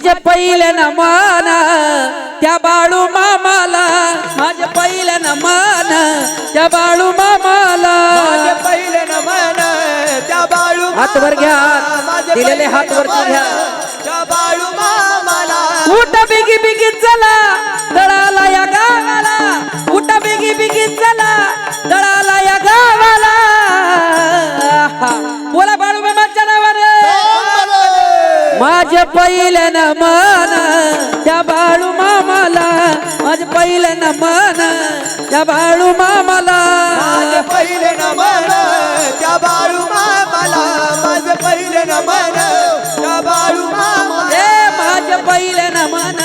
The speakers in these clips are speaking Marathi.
माझे पहिले नमन त्या बाळू मामाला, माझे पहिले नमन त्या बाळू मामाला, माझे पहिले नमन त्या बाळू हात वर घ्या, दिलेले हात वरती घ्या. त्या बाळू मामाला. उठा बिगी बिगी चला दळाला या गावाला, उठा बिगी बिगी चला दळाला या गावाला. बोला बाळू मामाच्या नावाने. माझे पहिले नमन त्या बाळू मामाला, माझे पहिले नमन त्या बाळू मामाला, माझे पहिले नमन त्या बाळू मामाला, माझे पहिले नमन त्या बाळू मामाला. ए माझे पहिले नमन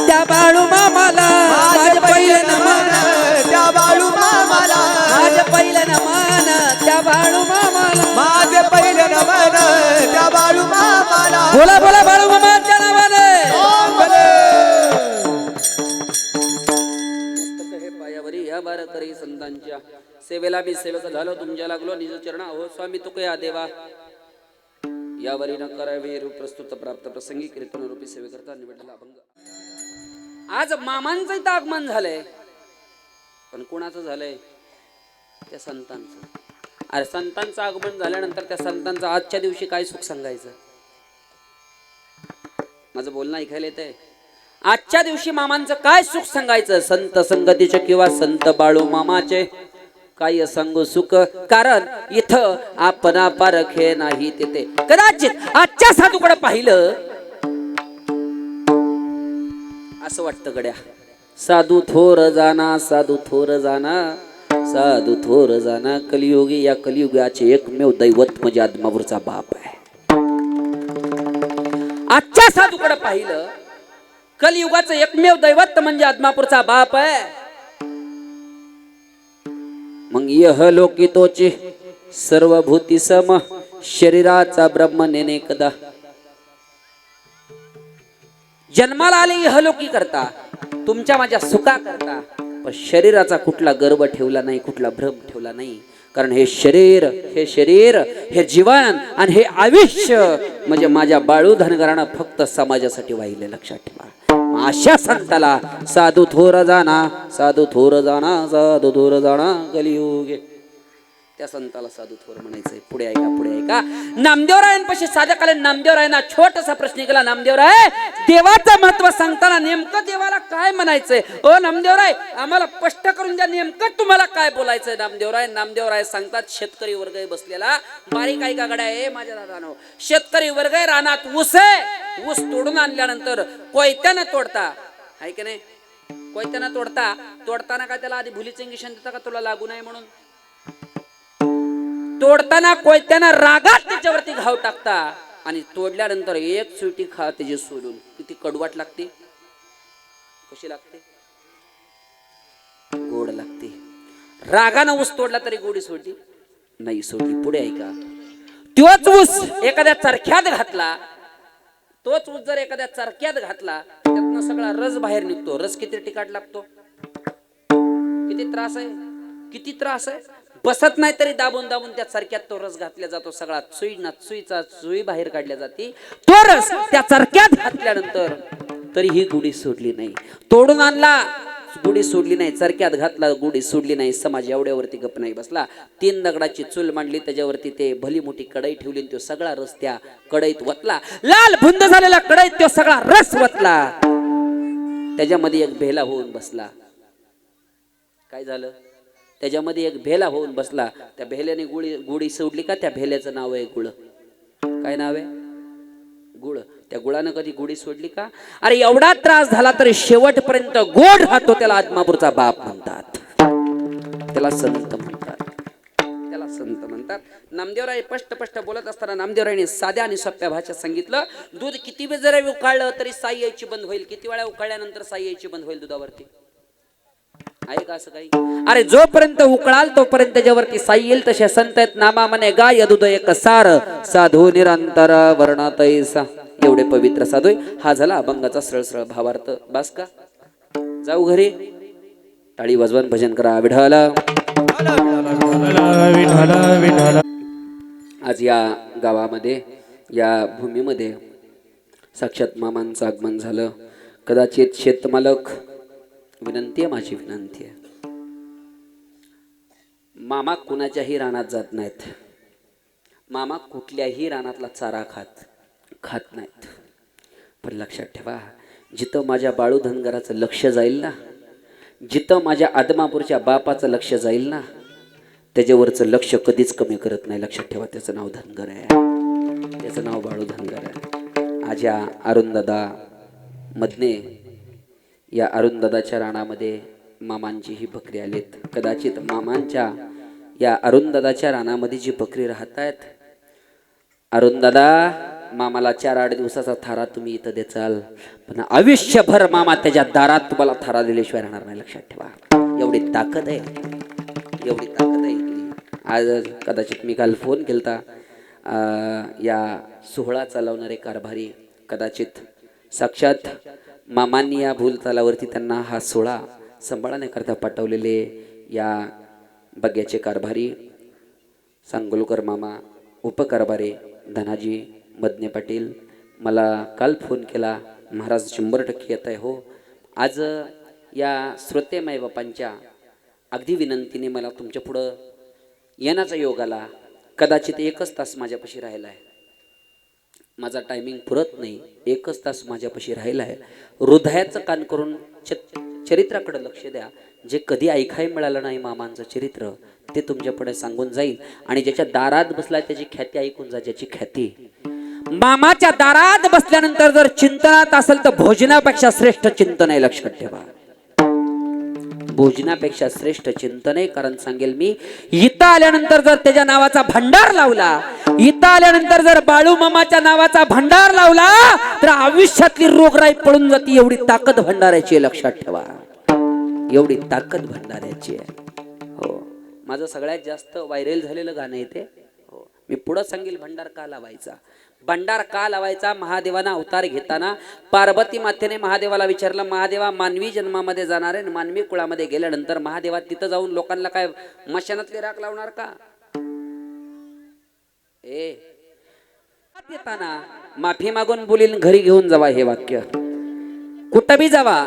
त्या बाळू मामाला, माझे पहिले नमन त्या बाळू मामाला, माझे पहिले नमन त्या बाळू मामाला. माझे पहिले नमन त्या बाळू मामाला. बोला बोला बाळू मामाच्या नावाने. हे पायावरी या बारकरी संतांच्या सेवेला मी सेवक झालो, तुमच्या लागलो निज चरणा. हो स्वामी तुकया देवा यावरी न करावे रूप प्रस्तुत प्राप्त प्रसंगी कीर्तन रूपी सेवे करता निवडलेला अभंग. आज मामांचं इथं आगमन झालंय, पण कोणाचं झालंय? त्या संतांचं. अरे संतांचं आगमन झाल्यानंतर त्या संतांचं आजच्या दिवशी काय सुख सांगायचं? माझं बोलणं ऐकायला येतंय? आजच्या दिवशी मामांचं काय सुख सांगायचं? संत संगतीचे किंवा संत बाळू मामाचे काय सांगू सुख, कारण इथं आपण पारखे नाही तिथे. कदाचित आजच्या साधूकडे पाहिलं असं वाटतं गड्या, साधू थोर जाना, साधू थोर जाना, साधू थोर जाना. कलियुगी, या कलियुगाचे एकमेव दैवत म्हणजे आदमापूरचा बाप आहे. आजच्या साधूकडे पाहिलं, कलियुगाचं एकमेव दैवत म्हणजे आदमापूरचा बाप आहे. मग यह लोकी तोचे सर्वभूती सम, शरीराचा ब्रह्म नेने कदा. जन्माला आले यह लोकी करता, तुमच्या माझ्या सुखा करता, पण शरीराचा कुठला गर्व ठेवला नाही, कुठला भ्रम ठेवला नाही. कारण हे शरीर, हे जीवन आणि हे आयुष्य म्हणजे माझ्या बाळू धनगरानं फक्त समाजासाठी वाहिले, लक्षात ठेवा. अशा संताला साधू थोर जाना, साधू थोर जाना, साधू थोर जाना कलियुगे. त्या संताला साधू थोर म्हणायचंय. पुढे ऐका, पुढे ऐका. नामदेवरायांपाशी साधकालीन नामदेवरायांना छोटासा प्रश्न केला. नामदेवराय, देवाचं महत्व सांगताना नेमकं देवाला काय म्हणायचंय? ओ नामदेवराय, आम्हाला स्पष्ट करून द्या, नेमकं तुम्हाला काय बोलायचंय? नामदेवराय नामदेवराय सांगतात, शेतकरी वर्ग बसलेला, बारीक ऐका गड्या आहे माझ्या दादानो. शेतकरी वर्ग रानात ऊस आहे, ऊस तोडून आणल्यानंतर कोयत्यानं तोडता, आहे की नाही? कोयत्यानं तोडताना काय त्याला आधी भुलीचं इंजेक्शन देता का तुला लागू नये म्हणून? तोडताना कोयत्यानं रागात त्याच्यावरती घाव टाकता आणि तोडल्यानंतर एक सुटी खा त्याची सोडून. किती कडवाट लागते, कशी लागते? गोड लागते. रागानं ऊस तोडला तरी गोडी सोडली नाही, सोडली. पुढे ऐका. तोच ऊस एखाद्या चरख्यात घातला, तोच ऊस जर एखाद्या चरख्यात घातला, त्यातनं सगळा रस बाहेर निघतो. रस किती तिखट लागतो, किती त्रास आहे, किती त्रास आहे. बसत नाही तरी दाबून दाबून त्या चरक्यात तो रस घातला जातो. सगळा सुई बाहेर काढल्या जाते. तो रस त्या चरक्यात घातल्यानंतर तरी ही गुढी सोडली नाही. तोडून आणला, गुढी सोडली नाही. चरक्यात घातला, गुढी सोडली नाही. समाज एवढ्यावरती गप नाही बसला. 3 दगडाची चूल मांडली, त्याच्यावरती ते भली मोठी कढई ठेवली, तो सगळा रस त्या कढईत वतला. लाल भुंद झालेला कढईत तो सगळा रस वतला. त्याच्यामध्ये एक भेला होऊन बसला. काय झालं? त्याच्यामध्ये एक भेला होऊन बसला. त्या भेल्याने गुढी सोडली का? त्या भेल्याचं नाव आहे गुळ. काय नाव आहे? गुळ. त्या गुळानं कधी गुढी सोडली का? अरे एवढा त्रास झाला तरी शेवटपर्यंत गोड राहतो. त्याला आदमापूरचा बाप म्हणतात, त्याला संत म्हणतात, त्याला संत म्हणतात. नामदेवराय स्पष्ट बोलत असताना नामदेवरायने साध्या आणि सोप्या भाषेत सांगितलं, दूध किती वेळ जरी उकाळलं तरी साई यायची बंद होईल. किती वेळा उकाळल्यानंतर साई यायची बंद होईल दुधावरती? आहे का असं काही? अरे जोपर्यंत उकळाल तोपर्यंत त्याच्यावरती साई येईल. तसे संत आहेत. नामा म्हणे गाय दूध एक सार, साधू निरंतर वर्णातैसा. एवढे पवित्र साधू. हा झाला अभंगाचा सरळ भावार्थ. बास का? जाऊ घरी. टाळी वाजवून भजन करा. विठ्ठल. आज या गावामध्ये, या भूमीमध्ये साक्षात मामांचं आगमन झालं. कदाचित शेतमालक, विनंती आहे, माझी विनंती आहे, मामा कुणाच्याही रानात जात नाहीत. मामा कुठल्याही रानातला चारा खात नाहीत. पण लक्षात ठेवा, जिथं माझ्या बाळू धनगराचं लक्ष जाईल ना, जिथं माझ्या आदमापूरच्या बापाचं लक्ष जाईल ना, त्याच्यावरचं लक्ष कधीच कमी करत नाही. लक्षात ठेवा, त्याचं नाव धनगर आहे, त्याचं नाव बाळू धनगर आहे. आज या अरुणदादा मधने, या अरुणदादाच्या रानामध्ये मामांची ही बकरी आलीत. कदाचित मामांच्या या अरुणदादाच्या रानामध्ये जी बकरी राहत आहेत, अरुणदादा मामाला 4-8 दिवसाचा थारा तुम्ही इथं देचाल, पण आयुष्यभर मामा त्याच्या दारात तुम्हाला थारा दिल्याशिवाय राहणार नाही. लक्षात ठेवा, एवढी ताकद आहे, एवढी ताकद आहे इथली. आज कदाचित मी काल फोन केलता, या सोहळा चालवणारे कारभारी, कदाचित साक्षात मामांनी या भूलतालावरती त्यांना हा सोहळा सांभाळण्याकरता पाठवलेले या बग्याचे कारभारी सांगोलकर मामा, उपकारभारी धनाजी मदने पाटील, मला काल फोन केला, महाराज 100% येत आहे. हो, आज या श्रोते मायबापांच्या अगदी विनंतीने मला तुमच्या पुढं येण्याचा योग आला. कदाचित 1च तास माझ्यापाशी राहिला आहे, माझा टायमिंग पुरत नाही. 1च तास माझ्यापाशी राहिला आहे. हृदयाचं कान करून चरित्राकडे लक्ष द्या. जे कधी ऐकाय मिळालं नाही मामांचं चरित्र, ते तुमच्या पुढे सांगून जाईल. आणि ज्याच्या दारात बसलाय त्याची ख्याती ऐकून जा. ज्याची ख्याती मामाच्या दारात बसल्यानंतर जर चिंतनात असेल तर भोजनापेक्षा श्रेष्ठ चिंतन आहे. लक्षात ठेवा, भोजनापेक्षा श्रेष्ठ चिंतन आहे. कारण सांगेल मी, इथं आल्यानंतर जर त्याच्या नावाचा भंडार लावला, इथं आल्यानंतर जर बाळू मामाच्या नावाचा भंडार लावला, तर आयुष्यातली रोगराई पळून जाते. एवढी ताकद भंडाराची आहे. लक्षात ठेवा, एवढी ताकद भंडाराची आहे. हो, माझं सगळ्यात जास्त व्हायरल झालेलं गाणं आहे ते. हो, मी पुढं सांगेल भंडार का लावायचा. भंडार का लावायचा? महादेवाना अवतार घेताना पार्वती मातेने महादेवाला विचारलं, महादेवा मानवी जन्मामध्ये जाणार आहे, मानवी कुळामध्ये गेल्यानंतर महादेवा तिथं जाऊन लोकांना काय मशानातली राख लावणार का? येताना माफी मागून बोलील घरी घेऊन जावा. हे वाक्य कुठं बी जावा,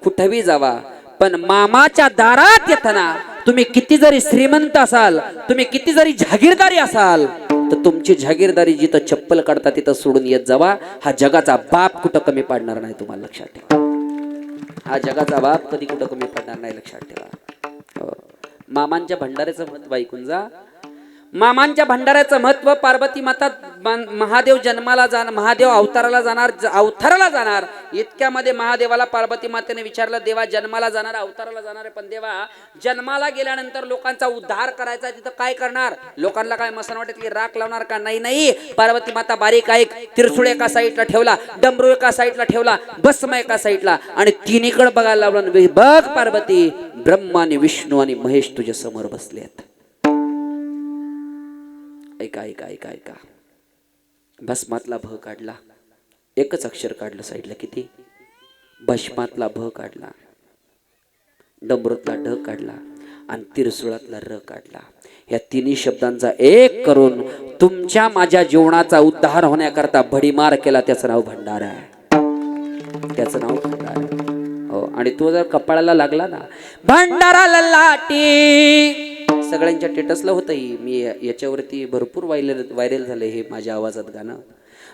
कुठं बी जावा, पण मामाच्या दारात येताना तुम्ही किती जरी श्रीमंत असाल, तुम्ही किती जरी जागीरदारी असाल, तर तुमची जागीरदारी जिथं चप्पल काढता तिथं सोडून येत जावा. हा जगाचा बाप कुठं कमी पाडणार नाही. तुम्हाला लक्षात ठेवा, हा जगाचा बाप कधी कुठं कमी पडणार नाही. लक्षात ठेवा. मामांच्या भंडाऱ्याचं महत्व ऐकून जा. मामांच्या भंडाऱ्याचं महत्व, पार्वती माता महादेव जन्माला जाणार, महादेव अवताराला जाणार, इतक्यामध्ये महादेवाला पार्वती मातेने विचारलं, देवा जन्माला जाणार, अवताराला जाणार आहे, पण देवा जन्माला गेल्यानंतर लोकांचा उद्धार करायचा, तिथं काय करणार? लोकांना काय मसनवाटीतली राख लावणार का? नाही. पार्वती माता बारीक ऐक, त्रिशूळ एका साईडला ठेवला, डमरू एका साईडला ठेवला, भस्म एका साईडला, आणि तिन्हीकडे बघायला लावलं. बघ पार्वती, ब्रह्मा आणि विष्णू आणि महेश तुझ्या समोर बसले आहेत. ऐका ऐका ऐका ऐका. भस्मातला भ काढला, एकच अक्षर काढलं साईडला. किती? भस्मातला भ काढला, डमरूतला ढ काढला आणि तिरसुळातला र काढला. या तिन्ही शब्दांचा एक करून तुमच्या माझ्या जीवनाचा उद्धार होण्याकरता भडीमार केला. त्याचं नाव भंडार आहे. त्याचं नाव भंडार आहे. हो, आणि तो जर कपाळाला लागला ना, भंडाराला लाटी, सगळ्यांच्या स्टेटसला होतं. मी याच्यावरती भरपूर व्हायरल झालं हे माझ्या आवाजात गाणं.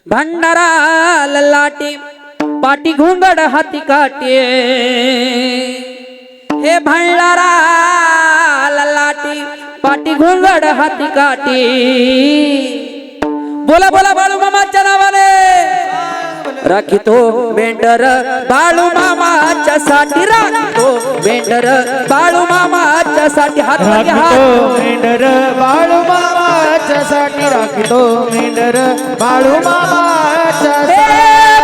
भंडारा ललाटी पाटी घोंगड हाती काटे, हे भंडारा ललाटी पाटी घोंगड हाती काटे. बोला बोला बाळू मामाच्या नावाने राखितो मेंढर बाळू मामाच्या साठी, राखितो मेंढर बाळू मामाच्या साठी. हात मेंढर बाळू मामाच्या साठी, राखितो मेंढर बाळू मामाच्या.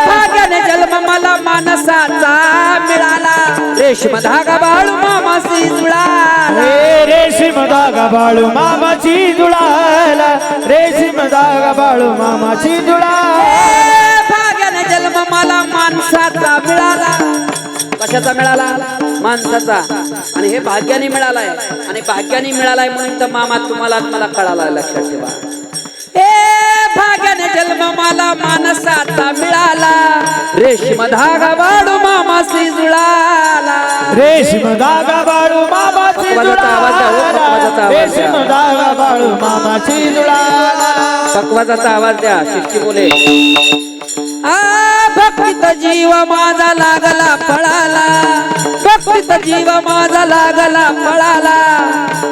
भाग्याने जन्म मला मानसाचा मिळाला, रेशम धागा बाळू मामाशी जुळाला, रेशीम धागा बाळू मामाची जुळाला, रेशीम धागा बाळू मामाची जुळाला. भाग्याने जन्म मला माणसाचा मिळाला. कशाचा मिळाला? माणसाचा. आणि हे भाग्याने मिळालाय, आणि भाग्याने मिळालाय म्हणून तर मामा तुम्हाला मला कळाला. लक्षात ठेवा, भाग्याने जन्म मला मानसाचा मिळाला रेशीम धागा बाळू मामाशी जुळाला रेशीम धागा बाळू मामाची पकवाजाचा आवाज द्या, हो, पकवाजाचा आवाज द्या. रेशीम धागा बाळू मामाची जुळाला पकवाजाचा आवाज द्या शिष्टी बोले भक्तीत जीव माझा लागला फळाला भक्तीत जीव माझा लागला फळाला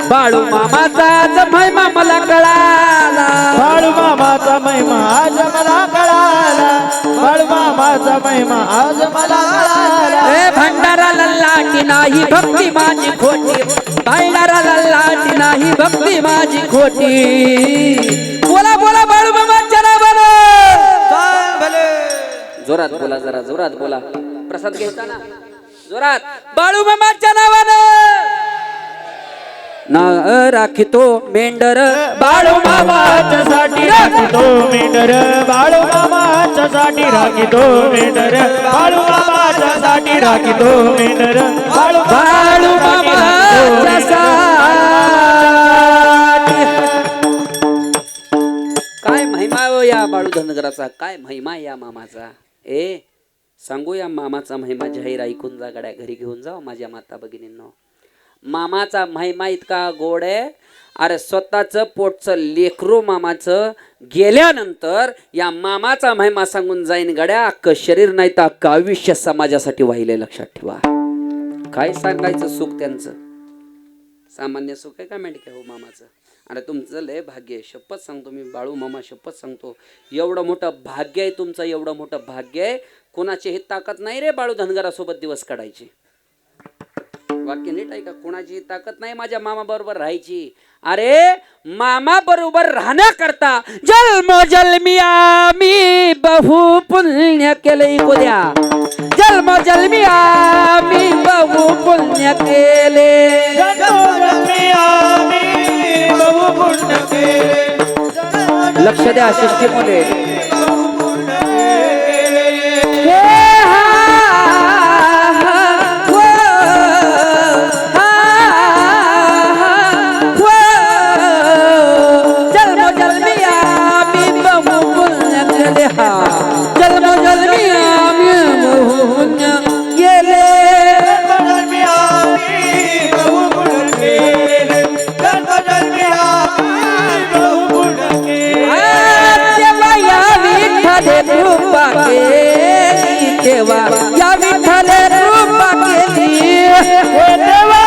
बाळू मामाचा आज महिमा मला कळाला बाळू मामाचा महिमा आज मला कळाला बाळू मामाचा महिमा आज मला कळाला हे भंडारा लल्लाटी नाही भक्ती माझी खोटी भंडारा लल्लाटी नाही भक्ती माझी खोटी बोला बोला बाळू मामाच्या नावानं जोरात बोला जरा जोरात बोला प्रसाद घ्यायचा ना जोरात बाळू मामाच्या नावानं ना राखितो मेंढर बाळू मामाच्या साठी राखितो मेंढर बाळू मामाच्या साठी राखितो मेंढर बाळू मामाच्या साठी राखितो मेंढर बाळू बाळू मामाच्या साठी काय महिमा हो या बाळू धनगराचा काय महिमा या मामाचा ए सांगू या मामाचा महिमा जाहीर ऐकून जा गड्या घरी घेऊन जाऊ माझ्या माता भगिनींनो मामाचा महिमा इतका गोड आहे अरे स्वतःचं पोटचं लेकरू मामाचं गेल्यानंतर या मामाचा महिमा सांगून जाईन गड्या अख्खं शरीर नाही तर अख्खं आयुष्य समाजासाठी वाहिले लक्षात ठेवा काय सांगायचं सुख त्यांचं सामान्य सुख आहे का मेंढके हो मामाचं आणि तुमचं लय भाग्य आहे शपथ सांगतो मी बाळू मामा शपथ सांगतो एवढं मोठं भाग्य आहे तुमचं एवढं मोठं भाग्य आहे कोणाची ही ताकद नाही रे बाळू धनगरासोबत दिवस काढायची वाक्य नीट आहे का कोणाची ताकद नाही माझ्या मामा बरोबर राहायची अरे मामा बरोबर राहण्याकरता जन्मी आम्ही बहु पुण्य केले द्या जन्मी आम्ही बहु पुण्य केले लक्ष द्या शिष्टीमध्ये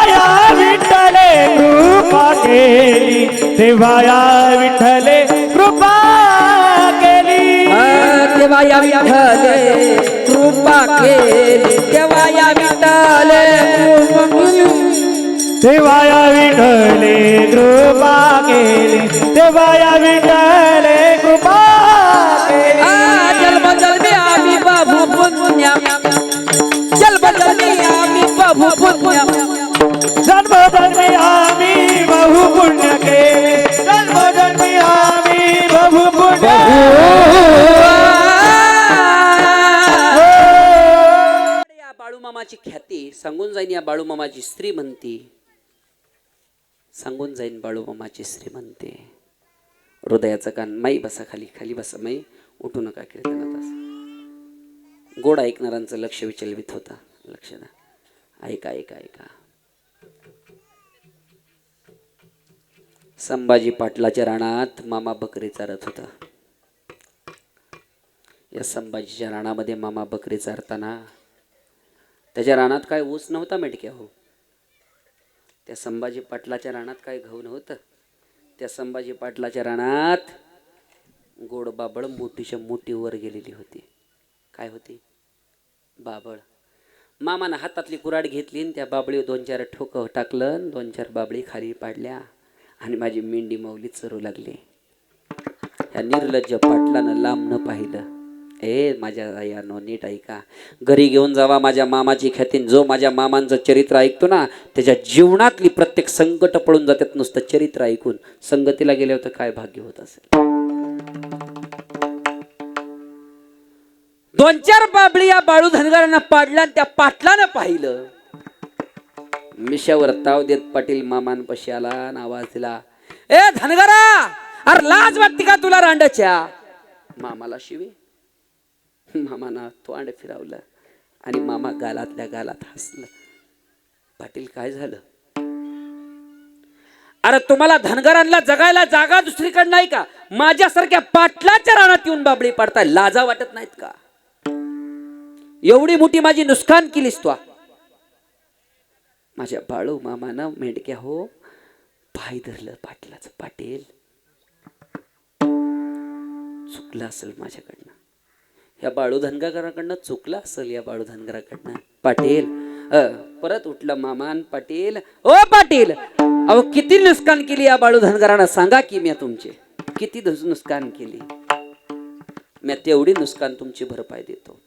या विठ्ठले कृपा केली देवा या विठ्ठले कृपा केली देवा या विठ्ठले कृपा केली देवा या विठ्ठले देवा या विठ्ठले कृपा केली देवा या विठ्ठले कृपा केली जन्मी आम्ही बाबू पुण्य जन्मी आम्ही बाबू पुण्य जन्मी आम्ही बहु पुण्य केले जन्मी आम्ही बहु पुण्य या बाळूमामाची ख्याती सांगून जाईन या बाळूमामाची श्रीमंती सांगून जाईन बाळूमामाची श्रीमंती हृदयाचं कान माई बसा खाली खाली बसा माई उठू नका कीर्तनात गोड ऐकणाऱ्यांचं लक्ष विचलित होता लक्ष द्या ऐका ऐका ऐका संभाजी पाटलाच्या रानात मामा बकरी चारत होता या संभाजीच्या रानामध्ये मामा बकरी चारताना त्याच्या रानात काय ऊस नव्हता मेटक्या हो त्या संभाजी पाटलाच्या रानात काय गहू नव्हतं त्या संभाजी पाटलाच्या रानात गोड बाबळ मोठीच्या मोठी वर गेलेली होती काय होती बाबळ मामानं हातातली कुऱ्हाड घेतली आणि त्या बाबळीवर 2-4 ठोकं टाकलं 2-4 बाबळी खाली पाडल्या आणि माझी मेंढी माऊली चरू लागली या निर्लज्ज पाटलानं लांब न पाहिलं ए माझ्या यानो नीट ऐका घरी घेऊन जावा माझ्या मामाची ख्यातीन जो माझ्या मामांचं चरित्र ऐकतो ना त्याच्या जीवनातली प्रत्येक संकट पळून जातात नुसतं चरित्र ऐकून संगतीला गेले होतं काय भाग्य होत असेल 2-4 बाबळी या बाळू धनगरांना पाडल्या त्या पाटलानं पाहिलं मिशावर ताव देत पाटील मामांपाशी आला आवाज दिला ए धनगरा अरे लाज वाटते का तुला रांडच्या मामाला शिवे. मामाना तोंड फिरवलं आणि मामा गालातल्या गालात हसलं. पाटील काय झालं? अरे तुम्हाला धनगरांना जगायला जागा दुसरीकडे नाही का? माझ्यासारख्या पाटलाच्या रानात येऊन बाबळी पाडताय, लाजा वाटत नाहीत का? एवढी मोठी माझी नुकसान केलीस तू. माझ्या बाळू मामानं मेंढक्या हो पाय धरलं पाटलाचं. पाटील चुकलं असेल माझ्याकडनं, या बाळू धनगराकडनं चुकलं असेल, या बाळू धनगराकडनं. पाटील परत उठलं मामान. पाटील ओ पाटील, अहो किती नुकसान केली या बाळू धनगरानं सांगा की. मी तुमचे किती नुकसान केली, मी तेवढी नुकसान तुमची भरपाई देतो.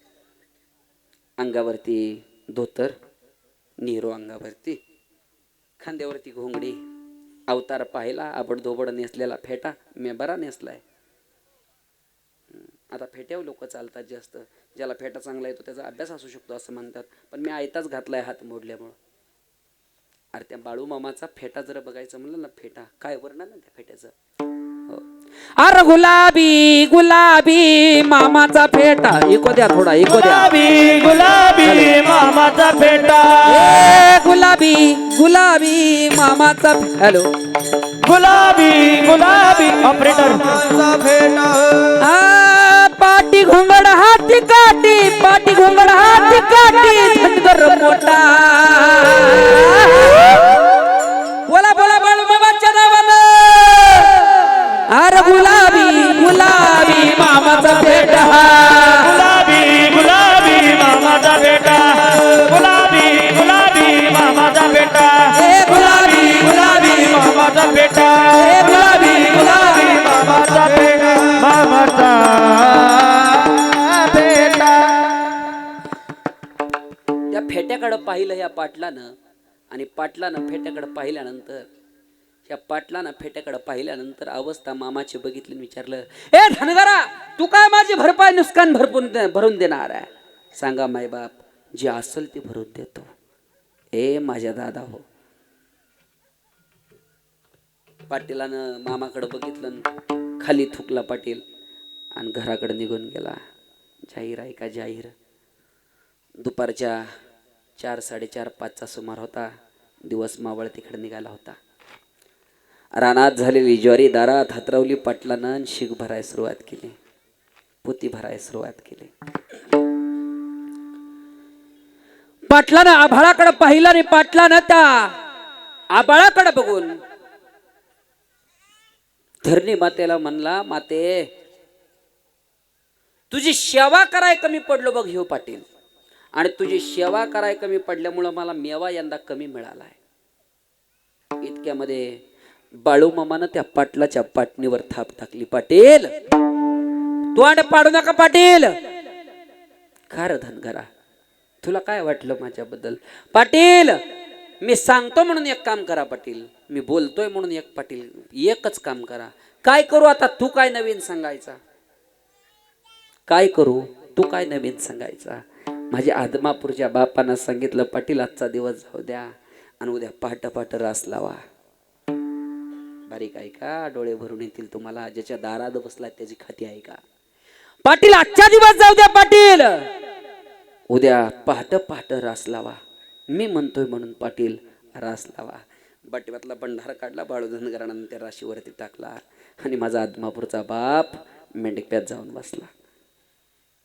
अंगावरती धोतर, निरो अंगावरती, खांद्यावरती घोंगडी, अवतार पाहिला, आबडधोबड नेसलेला फेटा मी बरा नेसलाय. आता फेट्यावर लोक चालतात जास्त, ज्याला फेटा चांगला येतो त्याचा अभ्यास असू शकतो असं म्हणतात, पण मी आयताच घातलाय हात मोडल्यामुळं. अरे त्या बाळू मामाचा फेटा जर बघायचं म्हणलं ना, फेटा काय वर्णन ना त्या फेट्याचं. हो. अरे गुलाबी गुलाबी मामाचा फेटा, इको द्या थोडा, इको द्या. गुलाबी गुलाबी मामाचा फेटा, गुलाबी गुलाबी मामाचा. हॅलो. गुलाबी गुलाबी ऑपरेटर. पाटी घोंगड हाती काठी, पाटी घोंगड हाती काठी, धनगर मोठा. बोला बोला बाळू मामाच्या नावानं. अरे गुलाबी गुलाबी मामाचा फेटा, गुलाबी गुलाबी मामाचा फेटा, गुलाबी गुलाबी मामाचा फेटा, गुलाबी गुलाबी मामाचा फेटा, गुलाबी गुलाबी मामाचा फेटा, मामाचा फेटा. त्या फेट्याकडे पाहिलं या पाटलानं, आणि पाटलानं फेट्याकडे पाहिल्यानंतर, या पाटलानं फेट्याकडे पाहिल्यानंतर अवस्था मामाची बघितली. विचारलं, ए धनगरा, तू काय माझी भरपाई नुकसान भरून देणार आहे? सांगा माय बाप, जे असेल ते भरून देतो. ए माझ्या दादा हो. पाटीलानं मामाकडे बघितलं, खाली थुकला पाटील आणि घराकडे निघून गेला. जाहीर आहे का जाहीर? दुपारच्या 4, 4:30, 5चा सुमार होता. दिवस मावळ तिकडे निघाला होता. रानात झालेली ज्वारी दारात हातरवली पाटलानं, शीग भरायला सुरुवात केली, पोती भरायला सुरुवात केली. पाटलानं आभाळाकडे पाहिलं आणि पाटलानं त्या आभाळाकडे बघून धरणी मातेला म्हणला, माते तुझी सेवा कराय कमी पडलो बघ ह्यो पाटील, आणि तुझी सेवा कराय कमी पडल्यामुळं मला मेवा यंदा कमी मिळालाय. इतक्यामध्ये बाळू मामानं त्या पाटलाच्या पाटणीवर थाप टाकली. पाटील तोंड पाडू नका पाटील. खरं धनगरा, तुला काय वाटलं माझ्याबद्दल? पाटील मी सांगतो म्हणून एक काम करा पाटील, मी बोलतोय म्हणून एक पाटील एकच काम करा. काय करू आता? तू काय नवीन सांगायचा? काय करू? तू काय नवीन सांगायचा? माझ्या आदमापूरच्या बापानं सांगितलं, पाटील आजचा दिवस जाऊ द्या आणि उद्या पहाट पहाट रास लावा. बारीक आहे का? डोळे भरून येतील तुम्हाला. ज्याच्या दारात बसला त्याची खाती आहे का? पाटील आजचा दिवस जाऊ द्या पाटील, उद्या पहाट पहाट रास लावा. मी म्हणतोय म्हणून पाटील रास लावा. बाटीवातला बंधार काढला, बाळू धनगरानं त्या राशीवरती टाकला आणि माझा आदमापूरचा बाप मेंढक्यात जाऊन बसला.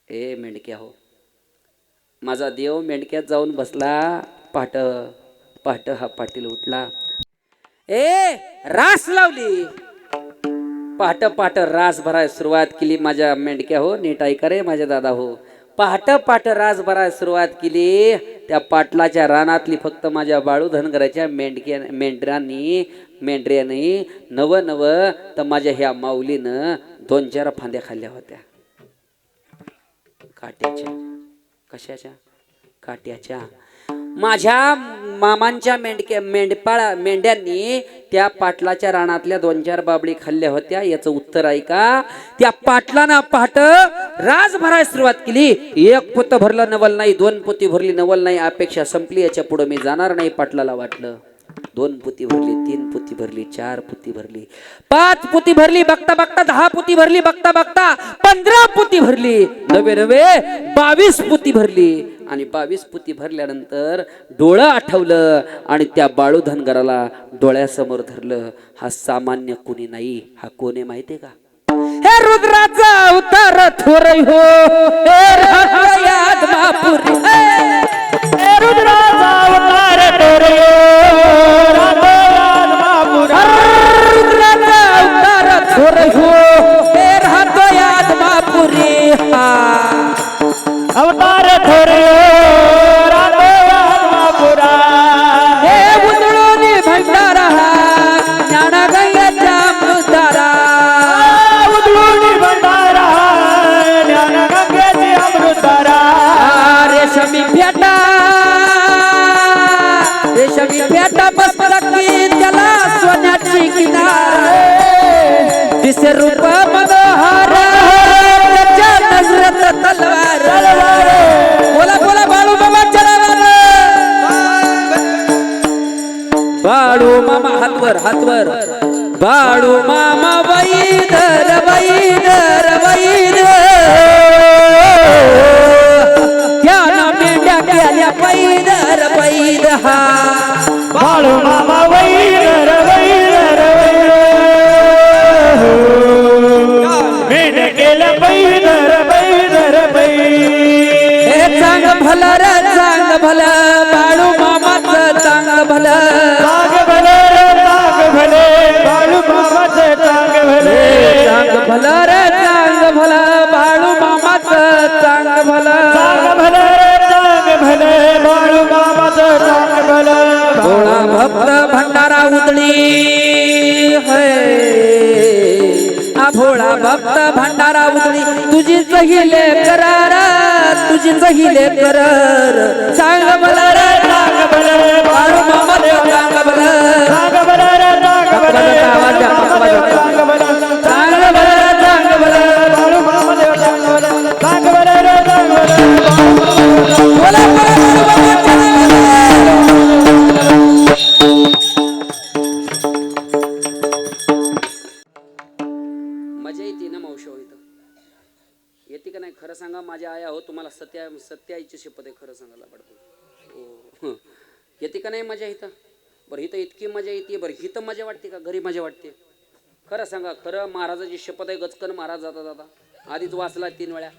ए मेंढक्या हो, माझा देव मेंढक्यात जाऊन बसला. पहाट पहाट हा पाटील उठला. ए रास लावली. पहाट पहाट रास भराय सुरुवात केली. माझ्या मेंढक्या हो, नीट ऐका रे माझ्या दादा हो. पहाट पहाट रास भराय सुरुवात केली. त्या पाटलाच्या रानातली फक्त माझ्या बाळू धनगराच्या मेंढऱ्यानी नव तर माझ्या ह्या माऊलीनं 2-4 फांद्या खाल्ल्या होत्या. काट्याच्या. कशाच्या? काट्याच्या. माझ्या मामांच्या मेंढ्यांनी त्या पाटलाच्या रानातल्या 2-4 बाबळी खाल्ल्या होत्या. याचं उत्तर आहे का? त्या पाटलानं पहाट राज भरायला सुरुवात केली. 1 पोत भरलं नवल नाही, 2 पोती भरली नवल नाही. अपेक्षा संपली, याच्या पुढे मी जाणार नाही. पाटलाला वाटलं 2 पुती भरली, 3 पुती भरली, 4 पुती भरली, 5 पुती भरली, बघता बघता 10 पुती भरली, बघता बघता 15 पुती भरली, नवे नवे 22 पुती भरली. आणि 22 पुती भरल्यानंतर डोळं आठवलं आणि त्या बाळू धनगराला डोळ्यासमोर धरलं. हा सामान्य कुणी नाही, हा कोण आहे माहितीये का? हे रुद्राचा अवतार थोर हो, हे रायात महापुरी, हे रुद्राचा अवतार थोर हो, रायात महापुरी. रुद्राचा अवतार थोर हो, हे रायात महापुरी. अवतार थोर हो, रायात महापुरा. हे उजळून भंडारा ज्ञानगंगेच्या अमृतारा. रेशमी फेटा, रेशमी फेटा बसलकी त्याला सोन्याची किनार. दिसे रूप मनोहर त्याच्या नजरेत तलवार. बोला बोला बाळू मामा चला. बाळू मामा हातवर हातवर. बाळू मामा वैदर वैदर वैदर. पैदर पैद हा. बाळू मामा वैदर वैदर मेन केलं पैदर पैदर पै. हे चांग भलं रे चांग भलं, बाळू मामाचं चांग भलं. चांग भलं रे चांग भले, बाळू मामाचं चांग भले. चांग भलं रे चांग भलं, बाळू मामाचं चांग भलं. चांग भलं रे चांग भले, बाळू मामाचं चांग भलं. भोळा भक्त भंडारा उदळी है. भोळा भक्त भंडारा उदळी, तुझी चहिले करार, तुझी चहिले करार. चांग भलं रे चांग भलं, बाळू मामाचं चांग भलं. चांग भलं रे चांग भले, चांग भलं रे चांग भलं, बाळू मामाचं चांग भलं. चांग भलं रे चांग भलं. बोला मजा येते ना मावशी इथं येते का नाही? खरं सांगा माझ्या आया हो, तुम्हाला सत्य आईची शपथ आहे, खरं सांगायला पडतो. येते का नाही मजा इथं? बरं इथं इतकी मजा येते, बरं इथं मजा वाटते का घरी मजा वाटते? खरं सांगा. खरं महाराजाची शपथ आहे, गचकन महाराज जाता जाता आधीच वाचला 3 वेळा.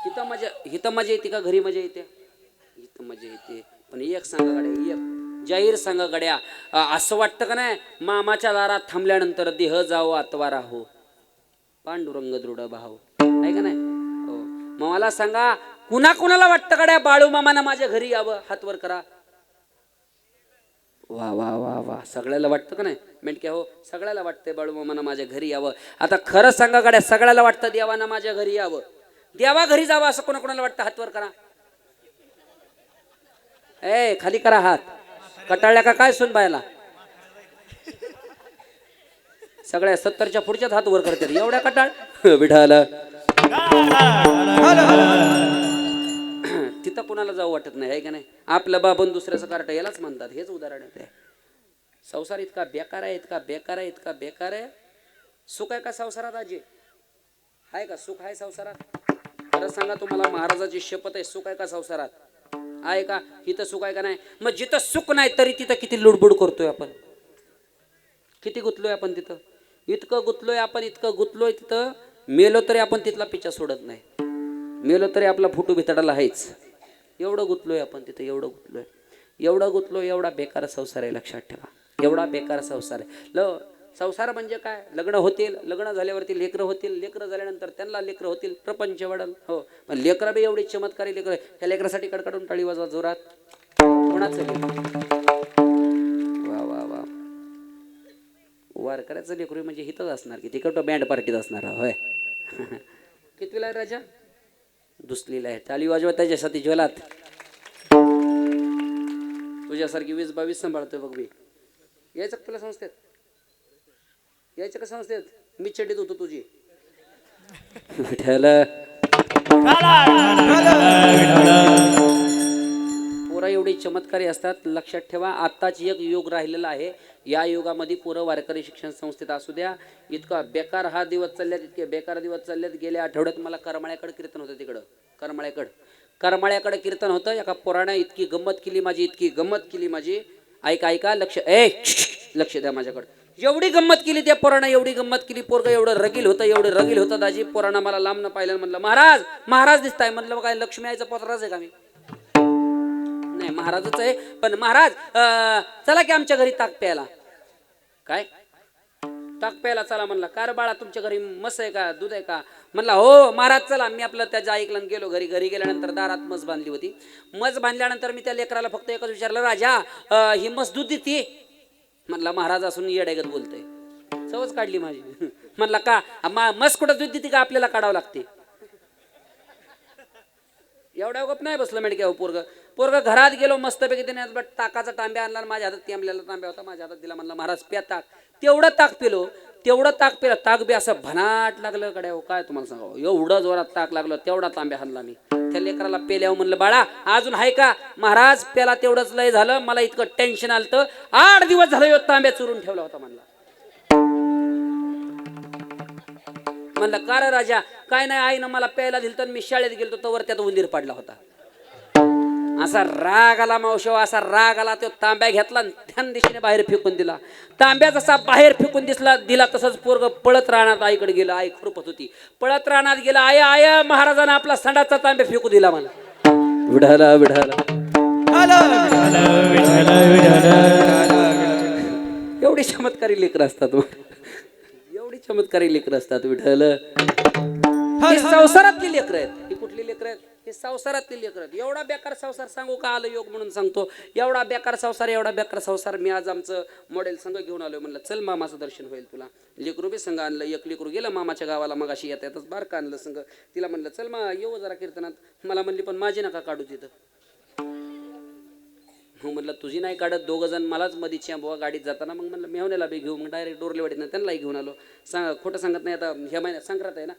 इथं मजा येते का घरी मजा येते? इथं मजा येते. पण एक सांगा गड्या, एक जाहीर सांगा गड्या, असं वाटतं का नाही मामाच्या दारात थांबल्यानंतर देह जाओ आत्वारा हो, पांडुरंग दृढ भाव आहे का नाही? हो. मग मला सांगा, कुणाला वाटतं गड्या बाळू मामानं माझ्या घरी यावं? हात वर करा. वा वा वा वा, सगळ्याला वाटतं का नाही? मेंटक्या हो, सगळ्याला वाटतंय बाळू मामानं माझ्या घरी यावं. आता खरं सांगा गड्या, सगळ्याला वाटतं देवानं माझ्या घरी यावं, देवा घरी जावं, असं कोणाला वाटतं? हात वर करा. ए खाली करा हात. कटाळल्या का काय सुन बायला? सगळ्या 70च्या पुढच्याच हात वर करतात, एवढ्या कटाळ विठाल. तिथं कोणाला जाऊ वाटत नाही आहे का नाही? आपलं बाबन दुसऱ्याचं कार्ट यालाच म्हणतात. हेच उदाहरण आहे. संसार इतका बेकार आहे, इतका बेकार आहे, इतका बेकार आहे. सुख आहे का संसारात? आजी आहे का सुख? आहे संसारात? खरं सांगा तुम्हाला, महाराजाची शपथ आहे, सुख आहे का संसारात? आहे का? इथं सुख आहे का नाही? मग जिथं सुख नाही तरी तिथं किती लुडबुड करतोय आपण, किती गुतलोय आपण तिथं. इतकं गुतलोय आपण, इतकं गुतलोय तिथं, मेलो तरी आपण तिथला पिच्छा सोडत नाही. मेलो तरी आपला फोटो भितडाला आहेच. एवढं गुतलोय आपण तिथं, एवढं गुतलोय, एवढं गुतलोय. एवढा बेकार संसार आहे, लक्षात ठेवा. एवढा बेकार संसार आहे. संसार म्हणजे काय? लग्न होतील, लग्न झाल्यावरती लेकरं होतील, लेकरं झाल्यानंतर त्यांना लेकरं होतील, प्रपंच वाढल. हो, पण लेकरं बी एवढी चमत्कारी लेकरं. ह्या लेकरासाठी कडकडून टाळी वाजवा जोरात. कोणाचं? वा वा वा, वारकऱ्याचं लेकरू म्हणजे हितच असणार की तिकडं बँड पार्टीत असणार. होय. कितवीला आहे राजा? दुसरीला आहे. टाळी वाजवा त्याच्यासाठी ज्वलात. तुझ्यासारखी 20-22 सांभाळतोय बघ मी. यायचं तुला संस्थेत? यायचं का संस्थेत? मी चड्डीत होतो तुझी. पोरं एवढी चमत्कारी असतात. लक्षात ठेवा, आत्ताच एक युग राहिलेला आहे. या युगामध्ये पोरं वारकरी शिक्षण संस्थेत असू द्या. इतका बेकार हा दिवस चालल्यात, इतके बेकार दिवस चालल्यात. गेल्या आठवड्यात मला करमाळ्याकडे कीर्तन होतं, तिकडं करमाळ्याकडे कीर्तन होतं. एका पोरानं इतकी गंमत केली माझी, इतकी गंमत केली माझी. ऐका लक्ष द्या माझ्याकडे. एवढी गंमत केली त्या पोरानं, एवढी गंमत केली. पोरगं एवढं रगील होतं दाजी. पोरानं मला लांब न पाहिलं. म्हणलं महाराज दिसताय. म्हणलं काय लक्ष्मी आईचा पोतराच आहे का मी? नाही, महाराजच आहे. पण महाराज चला की आमच्या घरी ताक प्यायला. काय ताक प्यायला चला? म्हणला कार बाळा, तुमच्या घरी मस आहे का, दूध आहे का? म्हणला हो महाराज चला. मी आपलं त्याच्या ऐकलं गेलो. घरी गेल्यानंतर दारात मस बांधली होती. मस बांधल्यानंतर मी त्या लेकराला फक्त एकच विचारलं, राजा ही मस दूध देते? म्हणला महाराज असून येड्यागत बोलतोय. सवच काढली माझी. म्हणला का मस कुठं दूध देते का, आपल्याला काढावं लागते? एवढा गप नाही बसलं मेडक्या. पोरग घरात गेलो, मस्तपैकी त्याने ताकाचा तांब्या आणला. माझ्या हातात तांब्याला तांब्या होता, माझ्या हातात दिला. म्हणला महाराज प्या ताक. तेवढं ताक पिलो. ताक बी असं भनाट लागलं कडे. काय तुम्हाला सांगावं, एवढं जोरात ताक लागलं. तेवढा तांब्या हाणला मी त्या लेकराला. पेल्यावर म्हणलं बाळा अजून आहे का? महाराज प्याला तेवढंच लय झालं. मला इतकं टेन्शन आलं. 8 दिवस झालं तांब्या चुरून ठेवला होता. म्हणलं का रे राजा? काय नाही, आईनं मला प्यायला दिलं तर मी शाळेत गेलो तोवर त्यात उंदीर पडला होता. असा राग आला मावशो, असा राग आला. तो तांब्या घेतला आणि ध्यान दिशेने बाहेर फेकून दिला. तांब्या जसा बाहेर फेकून दिला तसंच पोरग पळत राहणार आईकडे गेलं. आई खुरपत होती. पळत राहणार गेला. आय महाराजांना आपला संडाचा तांब्या फेकू दिला. मला विढाला एवढी चमत्कारी लेकरं असतात. एवढी चमत्कारी लेकरं असतात. विठ्ठल ही संसारातली लेकरं आहेत. ही कुठली लेकरं आहेत? हे संसारातली लेकरं आहेत. एवढा बेकार संसार सांगू का? आलं योग म्हणून सांगतो. एवढा बेकार संसार. मी आज आमचं मॉडेल संघ घेऊन आलोय. म्हणलं चल मामाचं दर्शन होईल तुला. लेकरू बी संघ आणलं. एक लेकरू गेलं मामाच्या गावाला. मग अशी येतातच बारका आणलं संघ. तिला म्हणलं चल येऊ जरा कीर्तनात. मला म्हणली पण माझी नका काढू तिथं. मग म्हटलं तुझी नाही काढत. 2 जण मलाच मधीची बुवा गाडीत जाताना. मग म्हणलं मेहण्याला बी घेऊ. मग डायरेक्ट डोरलेवाडीनं त्यांनाही घेऊन आलो. खोटं सांगत नाही. आता ह्या महिन्यात संक्रांत आहे ना.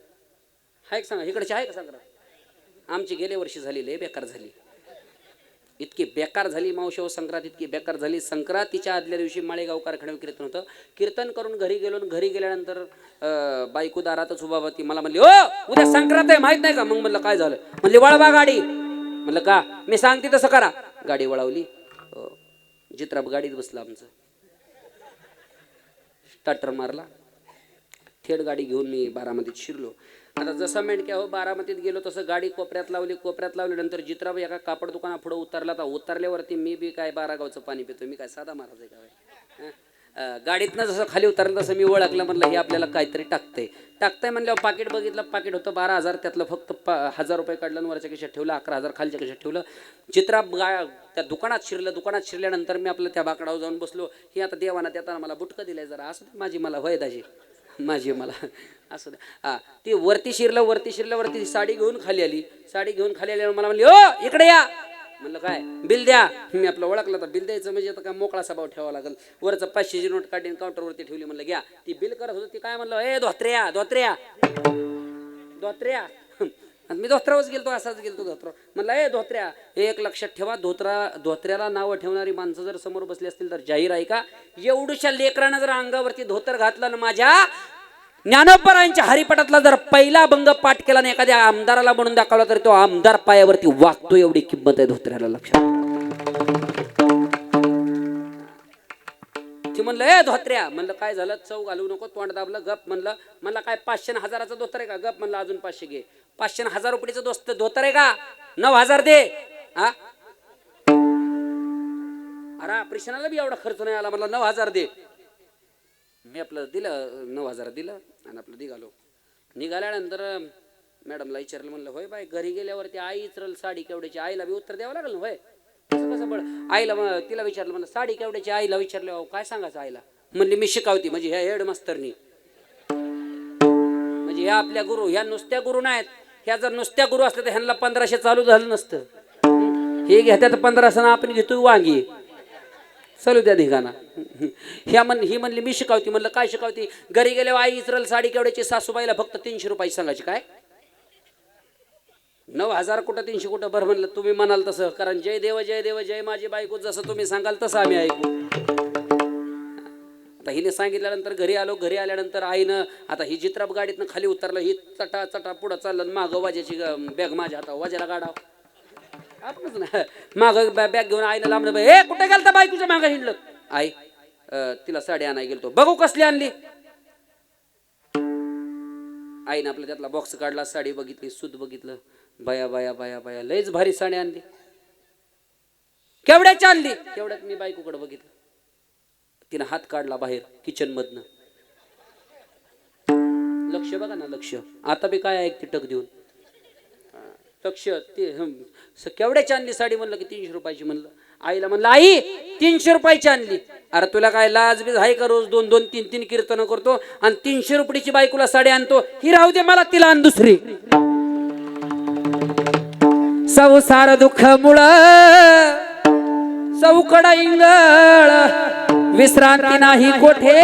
हाय सांगा इकडची आहे का संक्रांत? आमची गेल्या वर्षी झाली. लय बेकार झाली. इतकी बेकार झाली मावशी संक्रांत. इतकी बेकार झाली. संक्रांतीच्या आदल्या दिवशी माळेगाव कारखान्यावर कीर्तन होतं. कीर्तन करून घरी गेलो. घरी गेल्यानंतर बायको दारातच उभा होती. मला म्हणली ओ उद्या संक्रांत आहे माहित नाही का? मग म्हणलं काय झालं? म्हणली वळवा गाडी. म्हणलं का? मी सांगते तसं करा. गाडी वळवली. जित्राप गाडीत बसला. आमचं स्टार्टर मारला. थेट गाडी घेऊन मी बारामतीत शिरलो. आता जसं मेंढक्या हो बारामतीत गेलो तसं गाडी कोपऱ्यात लावल्यानंतर जित्राप एका कापड दुकाना पुढे उतरला. तर उतरल्यावरती मी बी काय 12 गावचं पाणी पितो. मी काय साधा महाराज आहे का? गाडीतनं जसं खाली उतरलं तसं मी ओळखलं. म्हणलं हे आपल्याला काहीतरी टाकतंय म्हणल्यावर पाकिट बघितलं. पाकिट होतं 12,000. त्यातलं फक्त 1,000 रुपये काढलं आणि वरच्या खिशात ठेवलं. 11,000 खालच्या खिशात ठेवलं. चित्राप त्या दुकानात शिरल्यानंतर मी आपलं त्या बाकडावर जाऊन बसलो. ही आता देवाना त्याला मला बुटकं दिलंय जरा असं माझी मला होय दाजी माझी मला असं ती वरती शिरल्यावरती साडी घेऊन खाली आली. मला म्हणली ओ इकडे या. म्हणलं काय? बिल द्या. मी आपलं ओळखलं. तर बिल द्यायचं म्हणजे आता काय मोकळा स्वभाव ठेवावा लागेल. वरचं 500ची नोट काढून काउंटरवरती ठेवली. म्हणलं घ्या. ती बिल करत होती. ती काय म्हणलं ए धोत्र्या मी धोत्रावरच गेलतो. असाच गेलतो धोत्रा. म्हणलं ए धोत्र्या. एक लक्षात ठेवा, धोत्र्याला नावं ठेवणारी माणसं जर समोर बसली असतील तर जाहीर आहे का? एवढ्याशा लेकरानं जर अंगावरती धोतर घातलं ना, माझ्या ज्ञानोबरायांच्या हरिपाठातला जर पहिला भंग पाठ केला ना एखाद्या आमदाराला म्हणून दाखवला तर तो आमदार पायावरती वागतो. एवढी किंमत आहे धोत्र्याला. लक्षात. ती म्हणलं ए धोत्र्या. म्हणलं काय झालं? चव घालू नको. तोंड दाबलं. गप. म्हणलं काय 500 आणि 1000चं धोतर आहे का? गप. म्हणलं अजून 500 घे. 500 आणि 1000 रुपयाचं धोतर आहे का? 9,000 दे. हा अरे ऑपरेशनाला बी एवढा खर्च नाही आला. म्हणलं 9,000 दे. मी आपलं दिलं. 9,000 दिलं आणि आपलं निघाल्यानंतर मॅडमला विचारलं. म्हणलं होय बाई घरी गेल्यावरती आई इचरल साडी केवढ्याची? आईला बी उत्तर द्यावं लागेल ना. होय कसं बळ आईला तिला विचारलं. म्हणलं साडी केवढ्याची? आईला विचारलं. काय सांगायचं आईला? म्हणली मी शिकावती. म्हणजे ह्या हेडमास्तरनी म्हणजे ह्या आपल्या गुरु ह्या नुसत्या गुरु नाहीत. ह्या जर नुसत्या गुरु असल्या तर ह्यांना 1500 चालू झालं नसतं. हे घेत्यात 1500 ना आपण घेतो वांगी चालू त्या धिगाना. ही म्हणली मी शिकावती. म्हणलं काय शिकावती? घरी गेल्यावर आई इचरल साडी केवढ्याची? सासूबाईला फक्त 300 रुपये सांगायची. काय 9,000 कुठं 300 कुठं भर म्हणलं तुम्ही म्हणाल तसं, कारण जय देव जय देव जय माझी बायको जसं तुम्ही सांगाल तसं आम्ही ऐकू. आता हिने सांगितल्यानंतर घरी आलो. घरी आल्यानंतर आईनं आता ही जित्राप गाडीतनं खाली उतरलं, ही चटा चटा पुढं चाललं, मागं वाजायची बॅग माझ्या हाता वाजायला गाडाव आपणच ना मागं बॅग घेऊन आईनं लांबलं, हे कुठे गेलं तर बायकोच्या मागं हिंडलं. आई तिला साडी आणाय गेलतो. बघू कसली आणली. आईनं आपला त्यातला बॉक्स काढला, साडी बघितली, सूत बघितलं. बाया बाया बाया बाया लयच भारी साडी आणली. केवढ्याची आणली? केवढ्यात मी बायकोकडे बघितलं. तिनं हात काढला बाहेर किचन मधनं. लक्ष बघा ना, लक्ष. आता बी काय ऐकते टक देऊन लक्ष. ते केवढ्याची आणली साडी म्हणलं की 300 रुपयाची म्हणलं. आईला म्हणलं आई 300 रुपयाची आणली. अरे तुला काय लाज बीज हाय का? रोज 2-2 3-3 कीर्तन करतो आणि 300 रुपयाची बायकोला साडी आणतो. ही राहू दे मला, तिला आण दुसरी. संसार दुःख मुळ चौकड इंगळ, विश्रांती नाही कोठे,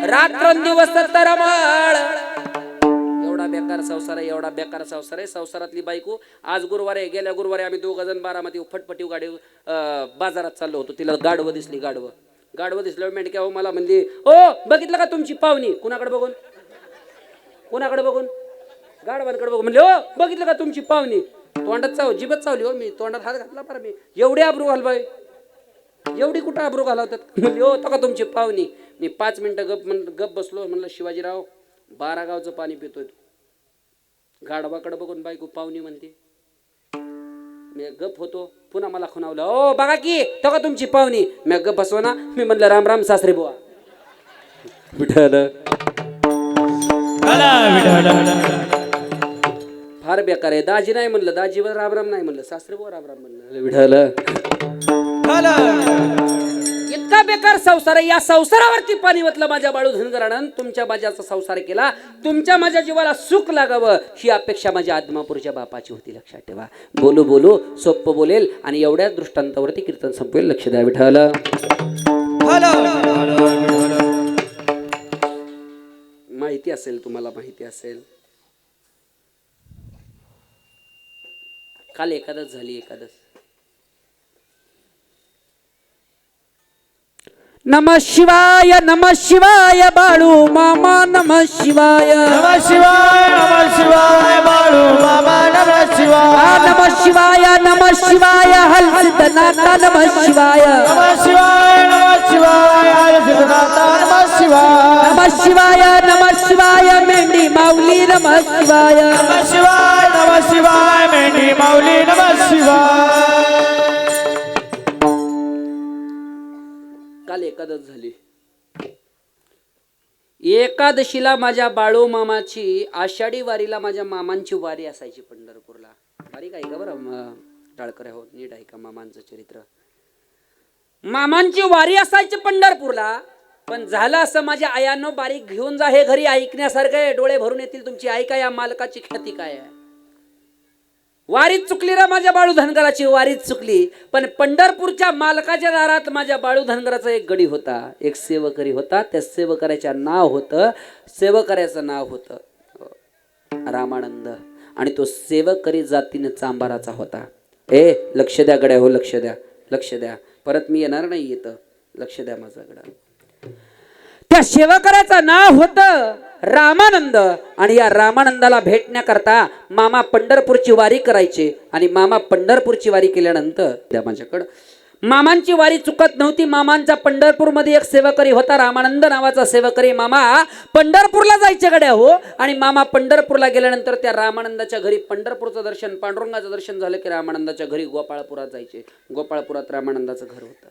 रात्रंदिवस तरमळ. एवढा बेकार संसार आहे, एवढा बेकार संसार आहे. संसारातली बायको. आज गुरुवारी, गेल्या गुरुवारी आम्ही 2 जण बारामती फटफटी गाडी बाजारात चाललो होतो. तिला गाढवं दिसली. गाढवं दिसलं मेंढक्या हो मला म्हणली, ओ बघितलं का तुमची पाहुणी? कुणाकडे बघून? कुणाकडे बघून? गाढवांकडे बघून. म्हणले हो बघितलं का तुमची पाहुणी? तोंडात जिबत चावली हो. मी तोंडात हात घातला बरं. मी एवढी आबरू घालवाय, एवढी कुठं आबरू घालवतात? म्हणली हो तो का तुमची पाहुणी? मी 5 मिनिटं गप बसलो. म्हणलं शिवाजीराव 12 गावचं पाणी पितोय. गाढवाकडे बघून बायको पाहुणी म्हणते. मी गप होतो. पुन्हा मला खुणावलं, ओ बघा की तो का तुमची पाहुणी? मी गप बसवा ना. मी म्हणलं राम राम सासरे बुवा. विठ्ठल फार बेकार आहे. दाजी नाही म्हणलं, दाजीवर राम राम नाही म्हणलं, सासरे बुवा राम राम म्हणलं. विठ्ठल इतका बेकार संसार आहे. या संसारावरती पाणी ओतलं माझ्या बाळू धनगरानं. तुमच्या माझ्याचा संसार केला. तुमच्या माझ्या जीवाला सुख लागावं ही अपेक्षा माझ्या आदमापूरच्या बापाची होती. लक्षात ठेवा. बोलू बोलू सोप्प बोलेल आणि एवढ्याच दृष्टांतावरती कीर्तन संपवेल. लक्ष द्या. विठ्ठल माहिती असेल तुम्हाला, माहिती असेल काल एकादश झाली. एकादश. नमः शिवाय नमः शिवाय बाळू मामा नमः शिवाय. नमः शिवाय नमः शिवाय बाळू मामा नमः शिवाय. नमः शिवाय नमः शिवाय हलसिद्धनाथा नमः शिवाय. नमः शिवाय नमः शिवाय हलसिद्धनाथा नमः शिवाय. नमः शिवाय नमः शिवाय मेंढी माऊली नमः शिवाय. नमः शिवाय मेंढी माऊली नमः शिवाय. काल एकादश झाली. एकादशीला माझ्या बाळू मामाची, आषाढी वारीला माझ्या मामांची वारी असायची पंढरपूरला. वारी काय का बरं टाळकर हो, नीट आहे का मामांचं चरित्र. मामांची वारी असायची पंढरपूरला. पण झालं असं, माझ्या आयांनो बारीक घेऊन जा, हे घरी ऐकण्यासारखं आहे. डोळे भरून येतील तुमची. ऐका या मालकाची ख्याती काय आहे. वारीत चुकली रे माझ्या बाळू धनगराची, वारीत चुकली. पण पंढरपूरच्या मालकाच्या दारात माझ्या बाळू धनगराचा एक गडी होता, एक सेवकरी होता. त्या सेवकऱ्याचं नाव होतं रामानंद. आणि तो सेवकरी जातीने चांबाराचा होता. लक्ष द्या गड्या हो, लक्ष द्या, लक्ष द्या. परत मी येणार नाही येतं. लक्ष द्या माझ्याकडं. त्या सेवकऱ्याचं नाव होतं रामानंद. आणि या रामानंदाला भेटण्याकरता मामा पंढरपूरची वारी करायचे. आणि मामा पंढरपूरची वारी केल्यानंतर त्या माझ्याकडं मामांची वारी चुकत नव्हती. मामांचा पंढरपूरमध्ये एक सेवकरी होता, रामानंद नावाचा सेवकरी. मामा पंढरपूरला जायचे गड्या हो. आणि मामा पंढरपूरला गेल्यानंतर त्या रामानंदाच्या घरी पंढरपूरचं दर्शन, पांडुरंगाचं दर्शन झालं की रामानंदाच्या घरी गोपाळपुरात जायचे. गोपाळपुरात रामानंदाचं घर होतं.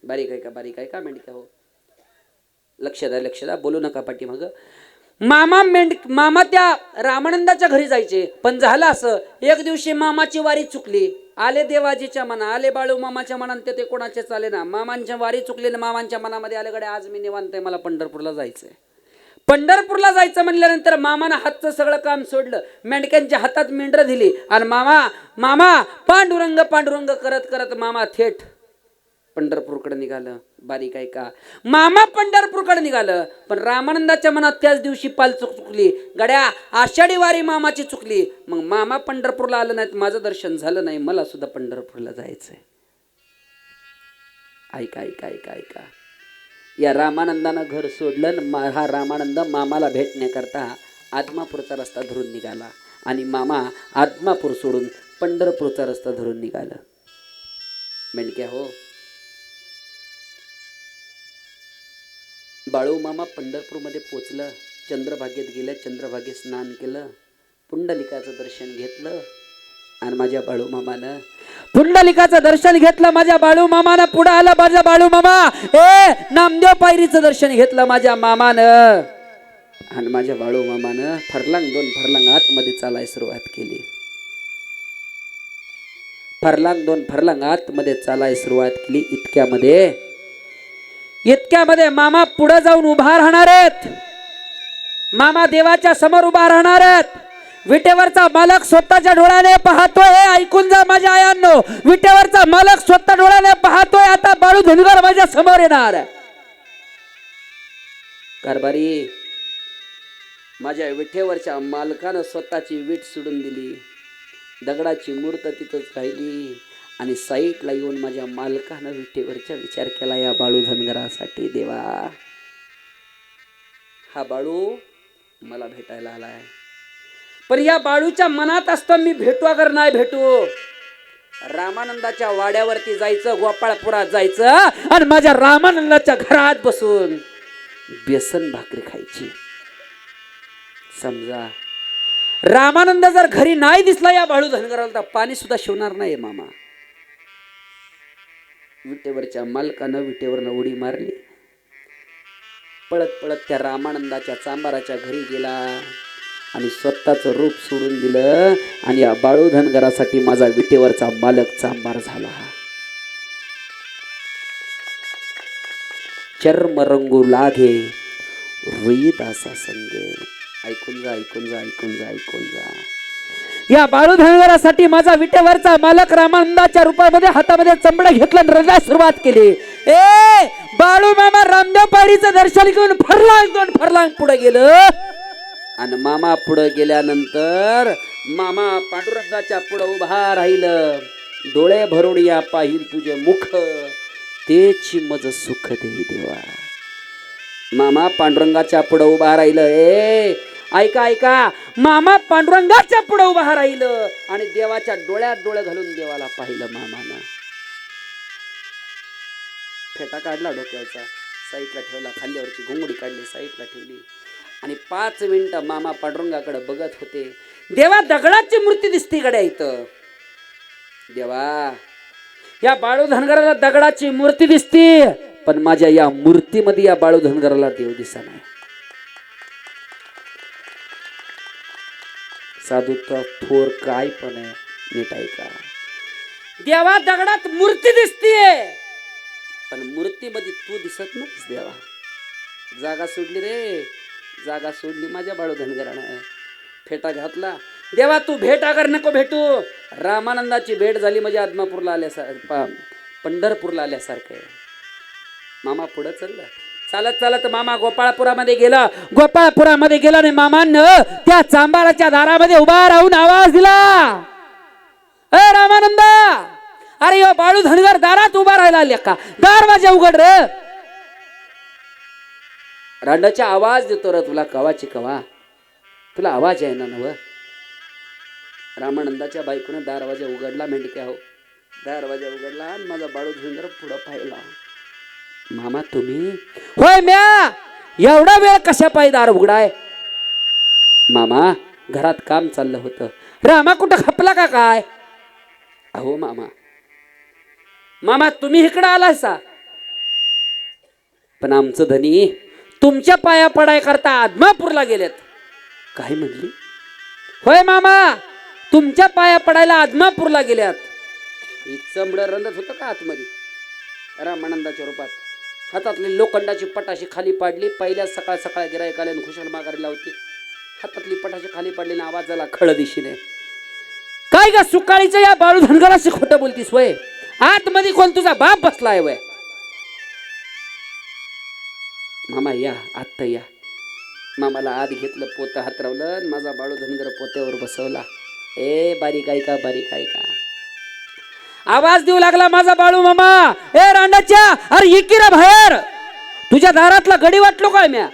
बारीक आहे का, बारीक आहे का मेंढक्या हो. लक्ष द्या, लक्ष द्या. बोलू नका पाठीमाग. मामा त्या रामानंदाच्या घरी जायचे. पण झालं असं, एक दिवशी मामाची वारी चुकली. आले देवाजीच्या मना, आले बाळू मामाच्या मनात, ते कोणाचे चाले ना. मामांच्या वारी चुकली ना मामांच्या मनामध्ये आले गडे आज मी निवांत आहे, मला पंढरपूरला जायचंय. पंढरपूरला जायचं म्हणल्यानंतर मामानं हातचं सगळं काम सोडलं. मेंढक्यांच्या हातात मेंढरं दिली आणि मामा पांडुरंग पांडुरंग करत करत मामा थेट पंढरपूरकडे निघालं. बारीक आहे का, मामा पंढरपूरकडे निघालं. पण रामानंदाच्या मनात त्याच दिवशी पाल चुकली. गड्या आषाढी वारी मामाची चुकली. मग मामा पंढरपूरला आलं नाहीत, माझं दर्शन झालं नाही, मला सुद्धा पंढरपूरला जायचंय. ऐका ऐका ऐका ऐका, या रामानंदानं घर सोडलं. हा रामानंद मामाला भेटण्याकरता आदमापूरचा रस्ता धरून निघाला आणि मामा आदमापूर सोडून पंढरपूरचा रस्ता धरून निघाला. मेंढक्या हो, बाळू मामा पंढरपूरमध्ये पोचलं. चंद्रभागेत गेलं, चंद्रभागेत स्नान केलं, पुंडलिकाचं दर्शन घेतलं. आणि माझ्या बाळू मामानं पुंडलिकाचं दर्शन घेतलं. माझ्या बाळू मामानं पुढे आलं. माझ्या बाळू मामा नामदेव पायरीचं दर्शन घेतलं माझ्या मामानं. आणि माझ्या बाळू मामानं फरलांग 2 फरलांग आतमध्ये चालायला सुरुवात केली. फरलांग 2 फरलांग आतमध्ये चालायला सुरुवात केली. इतक्यामध्ये मामा पुढे जाऊन उभा राहणार आहेत. मामा देवाच्या समोर उभा राहणार आहेत. विटेवरचा मालक स्वतःच्या डोळ्याने पाहतोय. हे ऐकून जा माझ्या आयांनो, विटेवरचा मालक स्वतः डोळ्याने पाहतोय. आता बाळू धनगर माझ्या समोर येणार. कारभारी, माझ्या विटेवरच्या मालकानं स्वतःची वीट सोडून दिली. दगडाची मूर्त तिथंच राहिली. आणि साईटला येऊन माझ्या मालकानं विटेवरचा विचार केला, या बाळू धनगरासाठी. देवा, हा बाळू मला भेटायला आलाय, पण या बाळूच्या मनात असतं मी भेटू अगर नाही भेटू. रामानंदाच्या वाड्यावरती जायचं, गोपाळपुरात जायचं आणि माझ्या रामानंदाच्या घरात बसून बेसन भाकरी खायची. समजा रामानंद जर घरी नाही दिसला या बाळू धनगराला तर पाणी सुद्धा शिवणार नाही मामा. विटेवरच्या मालकानं विटेवरनं उडी मारली. पळत पळत त्या रामानंदाच्या चांबाराच्या घरी गेला आणि स्वतःचं रूप सोडून दिलं. आणि या बाळू धनगरासाठी माझा विटेवरचा मालक चांबार झाला. चर्म रंगू लागे रुईदासा संगे. ऐकून जा ऐकून जा ऐकून जा ऐकून जा. या बाळू धनगरासाठी माझा विटेवरचा मालक रामानंदाच्या रूपामध्ये हातामध्ये चंबड घेतलं आणि रडायला सुरुवात केली. बाळू मामा रामदेव पायरीचं दर्शन घेऊन फरलांग 2 फरलांग पुढे गेलं. आणि मामा पुढे गेल्यानंतर मामा पांडुरंगाच्या पुढे उभा राहिलं. डोळे भरून या पाहिल तुझे मुख, तेची मज सुख देई देवा. मामा पांडुरंगाच्या पुढे उभा राहिलं. ऐका ऐका, मामा पांडुरंगाच्या पुढे उभा राहिलं आणि देवाच्या डोळ्यात डोळे घालून देवाला पाहिलं. मामानं फेटा काढला डोक्याचा, साईडला ठेवला, खांद्यावरची घोंगडी काढली, साईडला ठेवली आणि 5 मिनिटं मामा पांडुरंगाकडे बघत होते. देवा, दगडाची मूर्ती दिसती गड्या इथं. देवा, या बाळू धनगराला दगडाची मूर्ती दिसती, पण माझ्या या मूर्तीमध्ये या बाळू धनगराला देव दिसा नाही. साधूचा थोर काय पण आहे, नीट ऐका. देवा, दगडात मूर्ती दिसतीये पण मूर्तीमध्ये तू दिसत नाहीस. देवा, जागा सोडली रे, जागा सोडली माझ्या बाळू धनगरानं. फेटा घातला. देवा, तू भेट अगर नको भेटू. रामानंदाची भेट झाली म्हणजे आदमापूरला आल्यासारखं, पंढरपूरला आल्यासारखं. मामा पुढं चालला. चालत चालत मामा गोपाळपुरामध्ये गेला. गोपाळपुरामध्ये गेला आणि मामानं त्या चांबाराच्या दारामध्ये उभा राहून आवाज दिला, ए रामानंदा, अरे यो बाळू धनगर दारात उभा राहिला. लेका, दार माझ्या उघड रे. रांडाचा आवाज देतो रे तुला, कवाची कवा तुला आवाज आहे ना नव. रामानंदाच्या बायकोनं दरवाजा उघडला. मेंढक्या हो, दरवाजा उघडला आणि माझा बाळू धनगर पुढं पाहिला. मामा तुम्ही? होय म्या. एवढा वेळ कशा पायी दार उघडाय? मामा, घरात काम चाललं होतं. रामा कुठं खपला का काय? अहो मामा, मामा तुम्ही इकडं आलायसा, पण आमचं धनी तुमच्या पाया पडाय करता आदमापूरला गेलेत. काय म्हणली? होय मामा, तुमच्या पाया पडायला आदमापूरला गेल्यात. ही चमड रंगत होतं का आतमध्ये? रामानंदाच्या रूपात हातातली लोखंडाची पटाशी खाली पाडली. पहिल्या सकाळ सकाळ गिराईक आल्यानं खुशाल माघारी लावते. हातातली पटाशी खाली पडली ना आवाज झाला खळ दिशेने. काय गा सुकाळीचं या बाळू धनगराशी खोटं बोलतीस वय? आतमध्ये कोण तुझा बाप बसलाय वय? मामा या आत्ता या. मामाला आत घेतलं, पोतं हातरवलं आणि माझा बाळू धनगर पोत्यावर बसवला. बारीक ऐका, बारीक ऐका. आवाज देऊ लागला माझा बाळू मामा, ए रांडाच्या, अरे इकिरा बाहेर, तुझ्या दारातला गडी वाटलो काय म्या.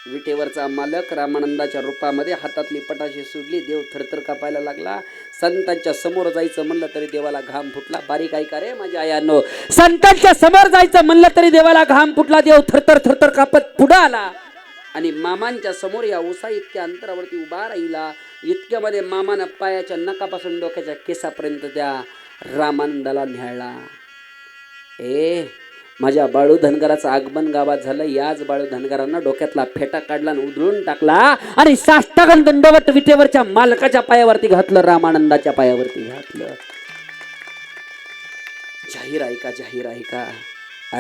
विटेवरचा मालक रामानंदाच्या रूपामध्ये हातातली पटाशी सुटली. देव थरथर कापायला लागला. संतांच्या समोर जायचं म्हणलं तरी देवाला घाम फुटला. बारीक ऐका रे माझ्या आयांनो, संतांच्या समोर जायचं म्हणलं तरी देवाला घाम फुटला. देव थरथर थरथर कापत पुढे आला आणि मामांच्या समोर या उसा इतक्या अंतरावरती उभा राहिला. इतक्यामध्ये मामानं पायाच्या नकापासून डोक्याच्या केसापर्यंत त्या रामानंदाला न्याळला. माझ्या बाळू धनगराचं आगमन गावात झालं. याच बाळू धनगरांना डोक्यातला फेटा काढला आणि उधळून टाकला आणि साष्टांग दंडवत विटेवरच्या मालकाच्या पायावरती घातलं, रामानंदाच्या पायावरती घातलं. जाहीर ऐका, जाहीर ऐका.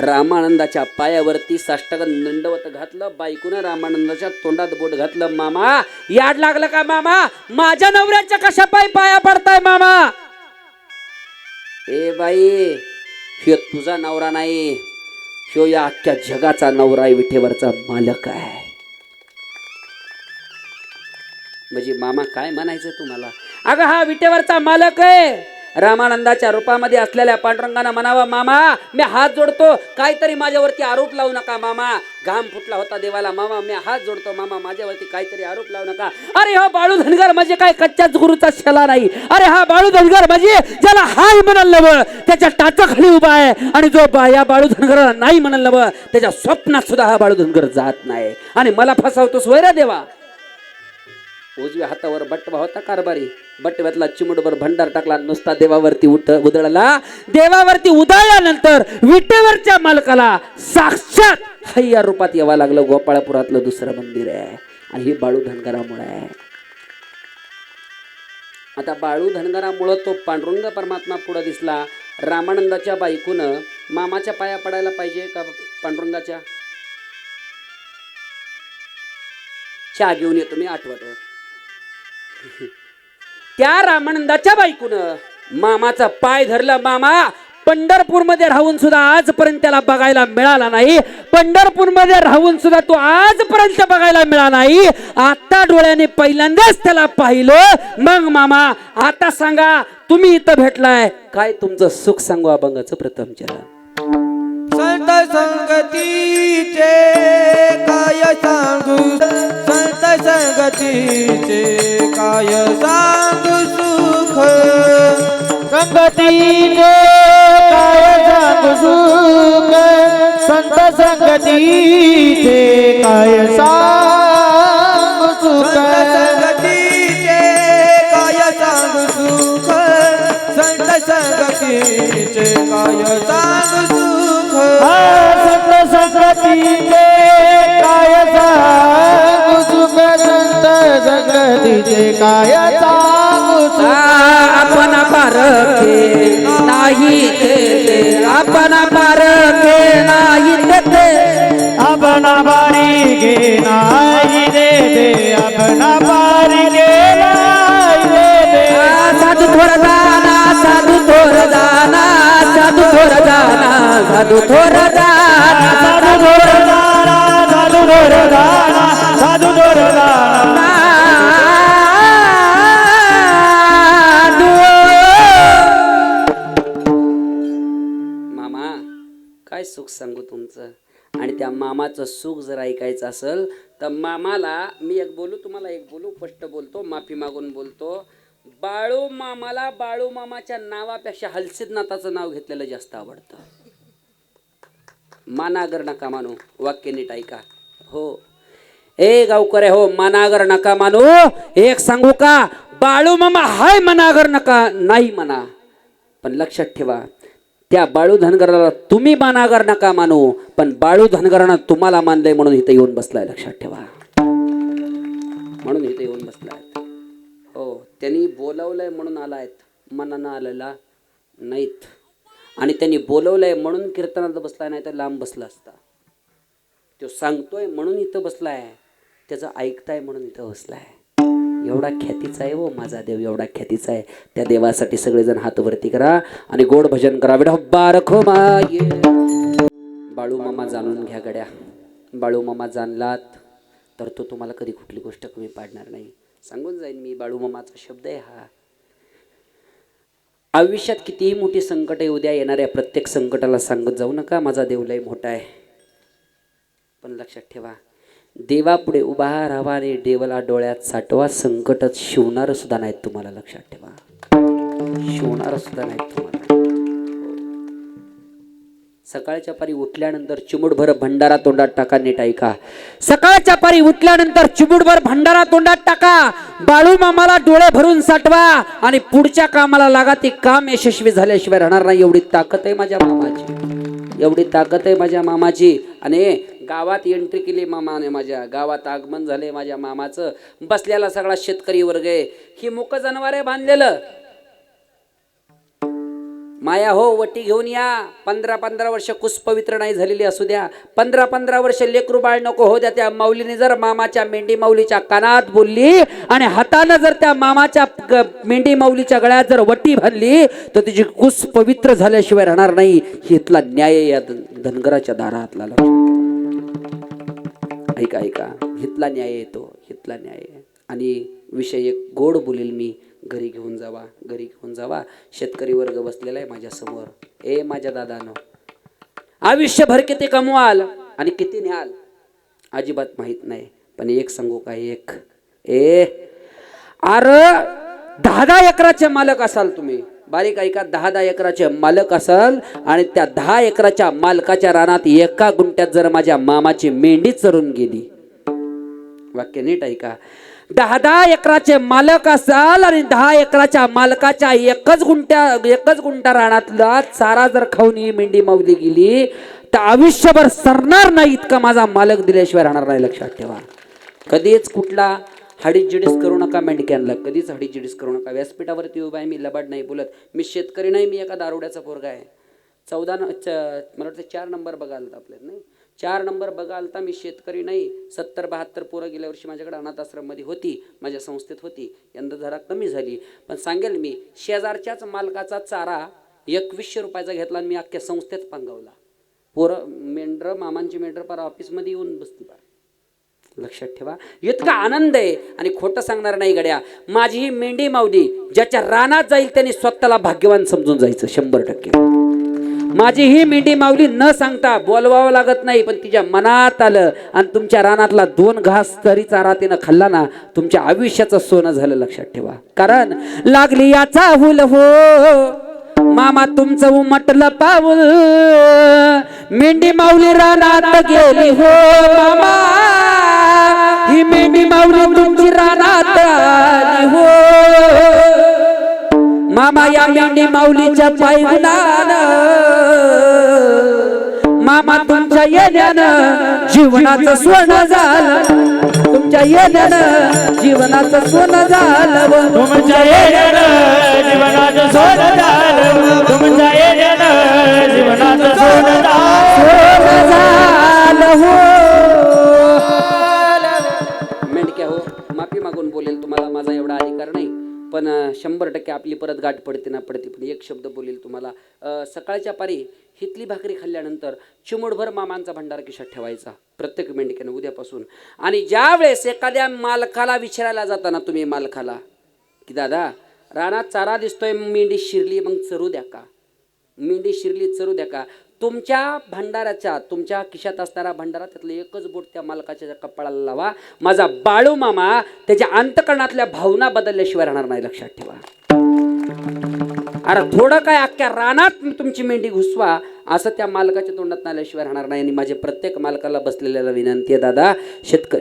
रामानंदाच्या पायावरती साष्टांग दंडवत घातलं. बायकोनं रामानंदाच्या तोंडात बोट घातलं. मामा याड लागलं का मामा, माझ्या नवऱ्याच्या कशा पाया पडताय मामा. बाई, ह्यो तुझा नवरा नाही, ह्यो या अख्ख्या जगाचा नवरा आहे, विठेवरचा मालक आहे. म्हणजे मामा काय म्हणायचं तुम्हाला. अगं हा विटेवरचा मालक आहे. रामानंदाच्या रूपामध्ये असलेल्या पांडुरंगानं म्हणावं, मामा मी हात जोडतो, काहीतरी माझ्यावरती आरोप लावू नका मामा. घाम फुटला होता देवाला. मामा मी हात जोडतो, मामा माझ्यावरती काहीतरी आरोप लावू नका. अरे हा बाळू धनगर म्हणजे काय कच्च्याच गुरुचा शेला नाही. अरे हा बाळू धनगर म्हणजे ज्याला हाय म्हणाल नवं त्याच्या टाचाखाली उभा आहे, आणि जो या बाळू धनगराला नाही म्हणाल नवं त्याच्या स्वप्नात सुद्धा हा बाळू धनगर जात नाही. आणि मला फसवतोस वैरा देवा. उजव्या हातावर बटवा होता कारभारी, बटव्यातला चिमुटभर भंडार टाकला, नुसता देवावरती उधळला. देवावरती उधळल्यानंतर विटेवरच्या मालकाला साक्षात हय्या रूपात यावं लागलं. गोपाळपुरातलं दुसरं मंदिर आहे आणि ही बाळू धनगरामुळे आहे. आता बाळू धनगरामुळं तो पांडुरंग परमात्मा पुढे दिसला. रामानंदाच्या बायकोनं मामाच्या पाया पडायला पाहिजे का पांडुरंगाच्या. चहा घेऊन येतो मी आठवतो. त्या रामानंदाच्या बायकोनं मामाचा पाय धरला. मामा पंढरपूरमध्ये राहून सुद्धा आजपर्यंत त्याला बघायला मिळाला नाही. पंढरपूरमध्ये राहून सुद्धा तो आजपर्यंत बघायला मिळाला नाही. आता डोळ्याने पहिल्यांदाच त्याला पाहिलं. मग मामा आता सांगा, तुम्ही इथं भेटलाय, काय तुमचं सुख सांगू. अभंगाचं प्रथम चरण. संत संगतीचे काय सांगू, संत संगतीचे काय सांगू सुख, संगतीचे काय सांगू सुख, संत संगतीचे काय सांगू सुख, संगतीचे काय सांगू सुख, संत संगतीचे काय सांगू सुख, संत संगतीचे काय सांगू सुख, संत संगतीचे काय सांगू सुख. आपण पारखे नाही ते, आपण पारखे नाही ते, आपण बारी गे नाही दे, आपण बारी गे नाही दे. साधू थोर जाना, साधू थोर जाना, साधू थोर जाना, साधू थोर जाना, साधू थोर जाना, साधू थोर जाना, साधू थोर जाना. मामा काय सुख सांगू तुमचं. आणि त्या मामाचं सुख जर ऐकायचं असेल तर मामाला मी एक बोलू, तुम्हाला एक बोलू, स्पष्ट बोलतो, माफी मागून बोलतो. बाळू मामाला बाळू मामाच्या नावापेक्षा हलसिद्धनाथाचं नाव घेतलेलं जास्त आवडतं. मानागर नका मानू, वाक्य नीट ऐका. हो गावकरे हो, मानागर नका मानू. एक सांगू का, बाळू मामा हाय मनागर नका नाही म्हणा, पण लक्षात ठेवा त्या बाळू धनगराला तुम्ही मानागर नका मानू, पण बाळू धनगरानं तुम्हाला मानलंय म्हणून इथे येऊन बसलाय. लक्षात ठेवा, म्हणून इथे येऊन बसलाय. हो, त्यांनी बोलवलंय म्हणून आलायत, मनानं आलेला नाहीत. आणि त्यांनी बोलवलंय म्हणून कीर्तनात बसलाय, नाही तर लांब बसला असता. तो सांगतोय म्हणून इथं बसलाय, त्याचं ऐकताय म्हणून इथं बसलाय. एवढा ख्यातीचा आहे हो माझा देव, एवढा ख्यातीचा आहे. त्या देवासाठी सगळेजण हात वरती करा आणि गोड भजन करा. विठोबा रखो माये. बाळूमामा जाणून घ्या गड्या. बाळूमामा जाणलात तर तो तुम्हाला कधी कुठली गोष्ट कमी पाडणार नाही. सांगून जाईन मी, बाळूमामाचा शब्द आहे हा. आयुष्यात कितीही मोठी संकट उद्या येणाऱ्या प्रत्येक संकटाला सांगत जाऊ नका माझा देव लय मोठा आहे. पण लक्षात ठेवा, देवापुढे उभा राहावा आणि देवाला डोळ्यात साठवा. संकटात शिवणार सुद्धा नाहीत तुम्हाला. लक्षात ठेवा, शिवणार सुद्धा नाहीत तुम्हाला. सकाळच्या पारी उठल्यानंतर चिमुटभर भंडारा तोंडात टाका. नीट ऐका, सकाळच्या पारी उठल्यानंतर चिमुटभर भंडारा तोंडात टाका. बाळूमामाला डोळे भरून साठवा आणि पुढच्या कामाला लागा. ते काम यशस्वी झाल्याशिवाय राहणार नाही. एवढी ताकद आहे माझ्या मामाची, एवढी ताकद आहे माझ्या मामाची. आणि गावात एंट्री केली मामाने, माझ्या गावात आगमन झाले माझ्या मामाचं. बसलेला सगळा शेतकरी वर्ग आहे. ही मुक जनावरे बांधलेलं. माया हो, वटी घेऊन या. 15-15 वर्ष कुस पवित्र नाही झालेली असू द्या. 15-15 वर्ष लेकरू बाळ नको हो द्या. त्या माऊलीने जर मामाच्या मेंढी माऊलीच्या कानात बोलली आणि हातानं जर त्या मामाच्या मेंढी माऊलीच्या गळ्यात जर वटी बांधली तर तिची कुस पवित्र झाल्याशिवाय राहणार नाही. हितला न्याय या धनगराच्या दारातला. ऐका ऐका, हितला न्याय येतो, हितला न्याय. आणि विषय एक गोड बोलेल मी. घरी घेऊन जावा, घरी घेऊन जावा. शेतकरी वर्ग बसलेला आहे माझ्या समोर. ए माझ्या दादानो, आयुष्यभर किती कमवाल आणि किती न्याल अजिबात माहित नाही. पण एक सांगू का, एक अरे 10-10 एकराचे मालक असाल तुम्ही. बारीक ऐका, 10-10 एकराचे मालक असाल आणि त्या 10 एकराच्या मालकाच्या रानात 1 गुंठ्यात जर माझ्या मामाची मेंढी चरून गेली. वाक्य नीट ऐका, 10-10 एकराचे मालक असाल आणि 10 एकराच्या मालकाच्या एकच गुंठा रानातला चारा जर खाऊन ही मेंढी मावली गेली तर आयुष्यभर सरणार नाही इतका माझा मालक दिल्याशिवाय राहणार नाही. लक्षात ठेवा. कधीच कुठला हाडीजिडीस करू नका मेंढक्यांना, कधीच हाडीजिडीस करू नका. व्यासपीठावरती उभा आहे मी, लबाड नाही बोलत. मी शेतकरी नाही, मी एका दारुड्याचा पोरगा आहे. 14 मला वाटतं 4 नंबर बघाल आपल्याला, नाही 4 नंबर बघाल तर मी शेतकरी नाही. 70-72 पोरं गेल्या वर्षी माझ्याकडे अनाथ आश्रममध्ये होती, माझ्या संस्थेत होती. यंदा जरा कमी झाली. पण सांगेल मी, शेजारच्याच मालकाचा चारा 2100 रुपयाचा घेतला आणि मी अख्ख्या संस्थेत पांगवला. पोरं मेंढर, मामांची मेंढर पार ऑफिसमध्ये येऊन बसती पार. लक्षात ठेवा, इतका आनंद आहे. आणि खोटं सांगणार नाही गड्या, माझी ही मेंढी माऊली ज्याच्या रानात जाईल त्यांनी स्वतःला भाग्यवान समजून जायचं 100%. माझी ही मेंढी माऊली न सांगता बोलवावं लागत नाही, पण तिच्या मनात आलं आणि तुमच्या रानातला 2 घास तरी चारा तिनं खाल्ला ना, तुमच्या आयुष्याचं सोनं झालं. लक्षात ठेवा. कारण लागली याचा हुल हो मामा तुमचं उमटलं पाऊल. मेंढी माऊली रानात गेली हो मामा, ही मेंढी माऊली तुमची रानात आली हो मामा. या मेंढी माऊलीच्या पायी मामा तुमच्या येण्यानं जीवनाचं सोनं झालं. तुमच्या येण्यानं जीवनाचं सोनं झालं. तुमच्या येण्यानं जीवनाचं सोनं झालं. तुमच्या येण्यानं जीवनाचं सोनं झालं हो. मेंढक्या हो, माफी मागून बोलेल तुम्हाला, माझा एवढा अधिकार नाही. पण 100% आपली परत गाठ पडते ना पडते. पण एक शब्द बोलेल तुम्हाला. सकाळच्या पारी हितली भाकरी खाल्ल्यानंतर चिमुटभर मामांचा भंडारा खिशात ठेवायचा प्रत्येक मेंढक्याने उद्यापासून. आणि ज्या वेळेस एखाद्या मालकाला विचारायला जाताना तुम्ही मालकाला की दादा रानात चारा दिसतोय, मेंढी शिरली, मग चरू द्या का, मेंढी शिरली चरू द्या का, तुमच्या भंडाराच्या, तुमच्या खिशात असणारा भंडारा त्यातलं एकच बोट त्या मालकाच्या कपाळाला लावा. माझा बाळू मामा त्याच्या अंतकरणातल्या भावना बदलल्याशिवाय राहणार नाही. लक्षात ठेवा. अरे थोडं काय अख्ख्या रानात तुमची मेंढी घुसवा असं त्या मालकाच्या तोंडात आल्याशिवाय राहणार नाही. आणि माझे प्रत्येक मालकाला बसलेल्याला विनंती आहे, दादा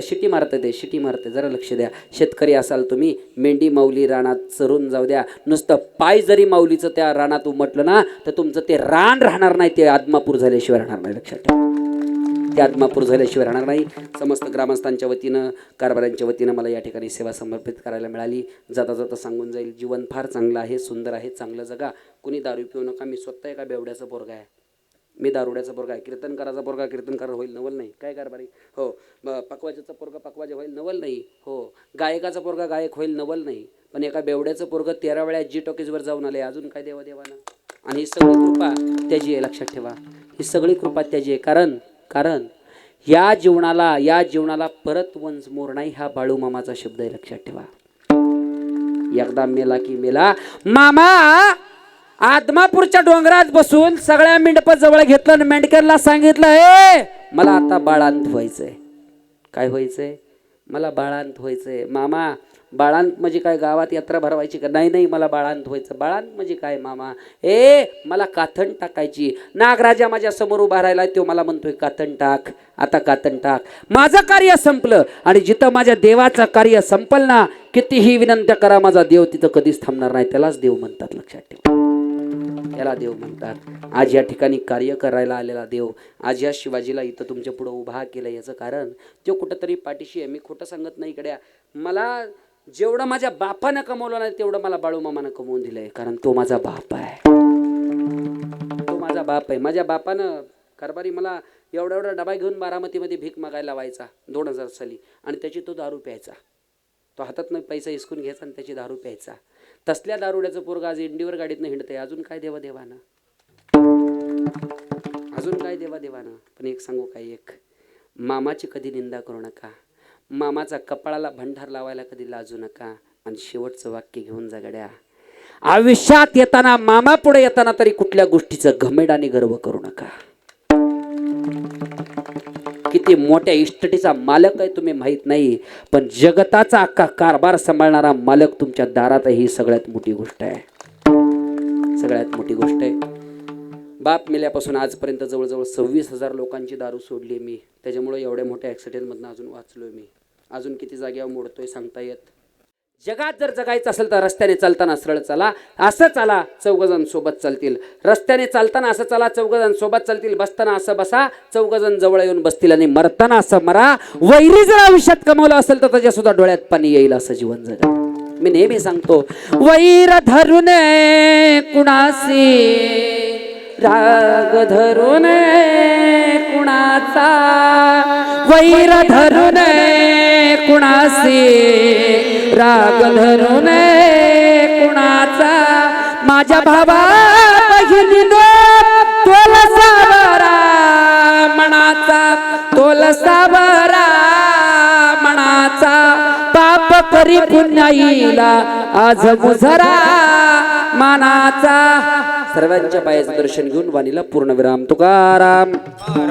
शिटी मारते ते, शिटी मारते, जरा लक्ष द्या. शेतकरी असाल तुम्ही, मेंढी माऊली रानात चरून जाऊ द्या. नुसतं पाय जरी माऊलीचं त्या रानात उमटलं ना तर तुमचं ते रान राहणार नाही, ते आदमापूर झाल्याशिवाय राहणार नाही. लक्षात ठेवा, ते आदमापूर झाल्याशिवाय राहणार नाही. समस्त ग्रामस्थांच्या वतीनं, कारभाऱ्यांच्या वतीनं मला या ठिकाणी सेवा समर्पित करायला मिळाली. जाता जाता सांगून जाईल, जीवन फार चांगलं आहे, सुंदर आहे, चांगलं जगा. कुणी दारू पिऊ नका. मी स्वतः एका बेवड्याचा पोरगा आहे, मी दारुड्याचा पोरगा आहे. कीर्तनकाराचा पोरगा कीर्तनकार होईल नवल नाही, काय कारभारी हो. पकवाजाचा पोरगा पकवाजा होईल नवल नाही हो. गायकाचा पोरगा गायक होईल नवल नाही. पण एका बेवड्याचं पोरगा 13 वेळा जी टॉकीजवर जाऊन आले, अजून काय देवा देवानं. आणि ही सगळी कृपा त्याची आहे. लक्षात ठेवा, ही सगळी कृपा त्याची आहे. कारण या जीवनाला परत वंस मोर नाही, हा बाळू मामाचा शब्द आहे, लक्षात ठेवा. एकदा मेला की मेला. मामा आदमापूरच्या डोंगरात बसून सगळ्या मेंढप जवळ घेतलं आणि मेंढकरला सांगितलं, ए मला आता बाळांत व्हायचंय. काय व्हायचंय? मला बाळांत व्हायचंय. मामा बाळांत म्हणजे काय, गावात यात्रा भरवायची का? नाही, मला बाळांत व्हायचं. बाळांत म्हणजे काय मामा? मला काथण टाकायची. नागराजा माझ्या समोर उभा राहिला, तो मला म्हणतोय काथण टाक. आता काथण टाक. माझं कार्य संपलं आणि जिथं माझ्या देवाचं कार्य संपल ना, कितीही विनंत्या करा, माझा देव तिथं कधीच थांबणार नाही. त्यालाच देव म्हणतात, लक्षात ठेवा. त्याला देव म्हणतात. आज या ठिकाणी कार्य करायला आलेला देव आज या शिवाजीला इथं तुमच्या पुढे उभा केलं. याचं कारण तो कुठंतरी पाठीशी आहे. मी खोटं सांगत नाही इकडे. मला जेवढं माझ्या बापानं कमवलं नाही तेवढं मला बाळू मामानं कमवून दिलंय. कारण तो माझा बाप आहे. तो माझा बाप आहे. माझ्या बापानं कारभारी मला एवढा डबा घेऊन बारामतीमध्ये भीक मागायला लावायचा 2000 साली आणि त्याची तो दारू प्यायचा. तो हातात पैसा हिसकून घ्यायचा आणि त्याची दारू प्यायचा. तसल्या दारुड्याचं पोरगा आज इंडीवर गाडीतनं हिंडतंय. अजून काय देवा देवानं, अजून काय देवा देवानं. पण एक सांगू काय, एक मामाची कधी निंदा करू नका. मामाचा कपाळाला भंडार लावायला कधी लाजू नका. आणि शेवटचं वाक्य घेऊन जा गड्या. आयुष्यात येताना, मामा पुढे येताना तरी कुठल्या गोष्टीचं घमेड आणि गर्व करू नका. किती मोठ्या इस्टेटीचा मालक आहे तुम्ही माहित नाही, पण जगताचा अख्खा कारभार सांभाळणारा मालक तुमच्या दारात आहे. ही सगळ्यात मोठी गोष्ट आहे. सगळ्यात मोठी गोष्ट आहे. बाप मेल्यापासून आजपर्यंत जवळजवळ 26,000 लोकांची दारू सोडली मी. त्याच्यामुळे एवढ्या मोठ्या ॲक्सिडेंटमधनं अजून वाचलोय मी. अजून किती जागेवर मोडतोय सांगता येत. जगात जर जगायचं असेल तर रस्त्याने चालताना सरळ चाला. असं चाला, 4 जण सोबत चालतील. रस्त्याने चालताना असं चाला, 4 जण सोबत चालतील. बसताना असं बसा, 4 जण जवळ येऊन बसतील. आणि मरताना असं मरा. वैरी जर आयुष्यात कमवलं असेल तर त्याच्या सुद्धा डोळ्यात पाणी येईल असं जीवन जगा. मी नेहमी सांगतो, वैर धरून कुणासी, राग धरून कुणाचा, वैर धरून कुणासी, राग धरून कुणाचा. माझ्या भावा बहिणीनो तोल सावरा मनाचा, तोल सावरा मनाचा. पाप करी पुण्य येईला आज मुजरा मानाचा. सर्वांच्या पायाचं दर्शन घेऊन वाणीला पूर्णविराम. तुकाराम.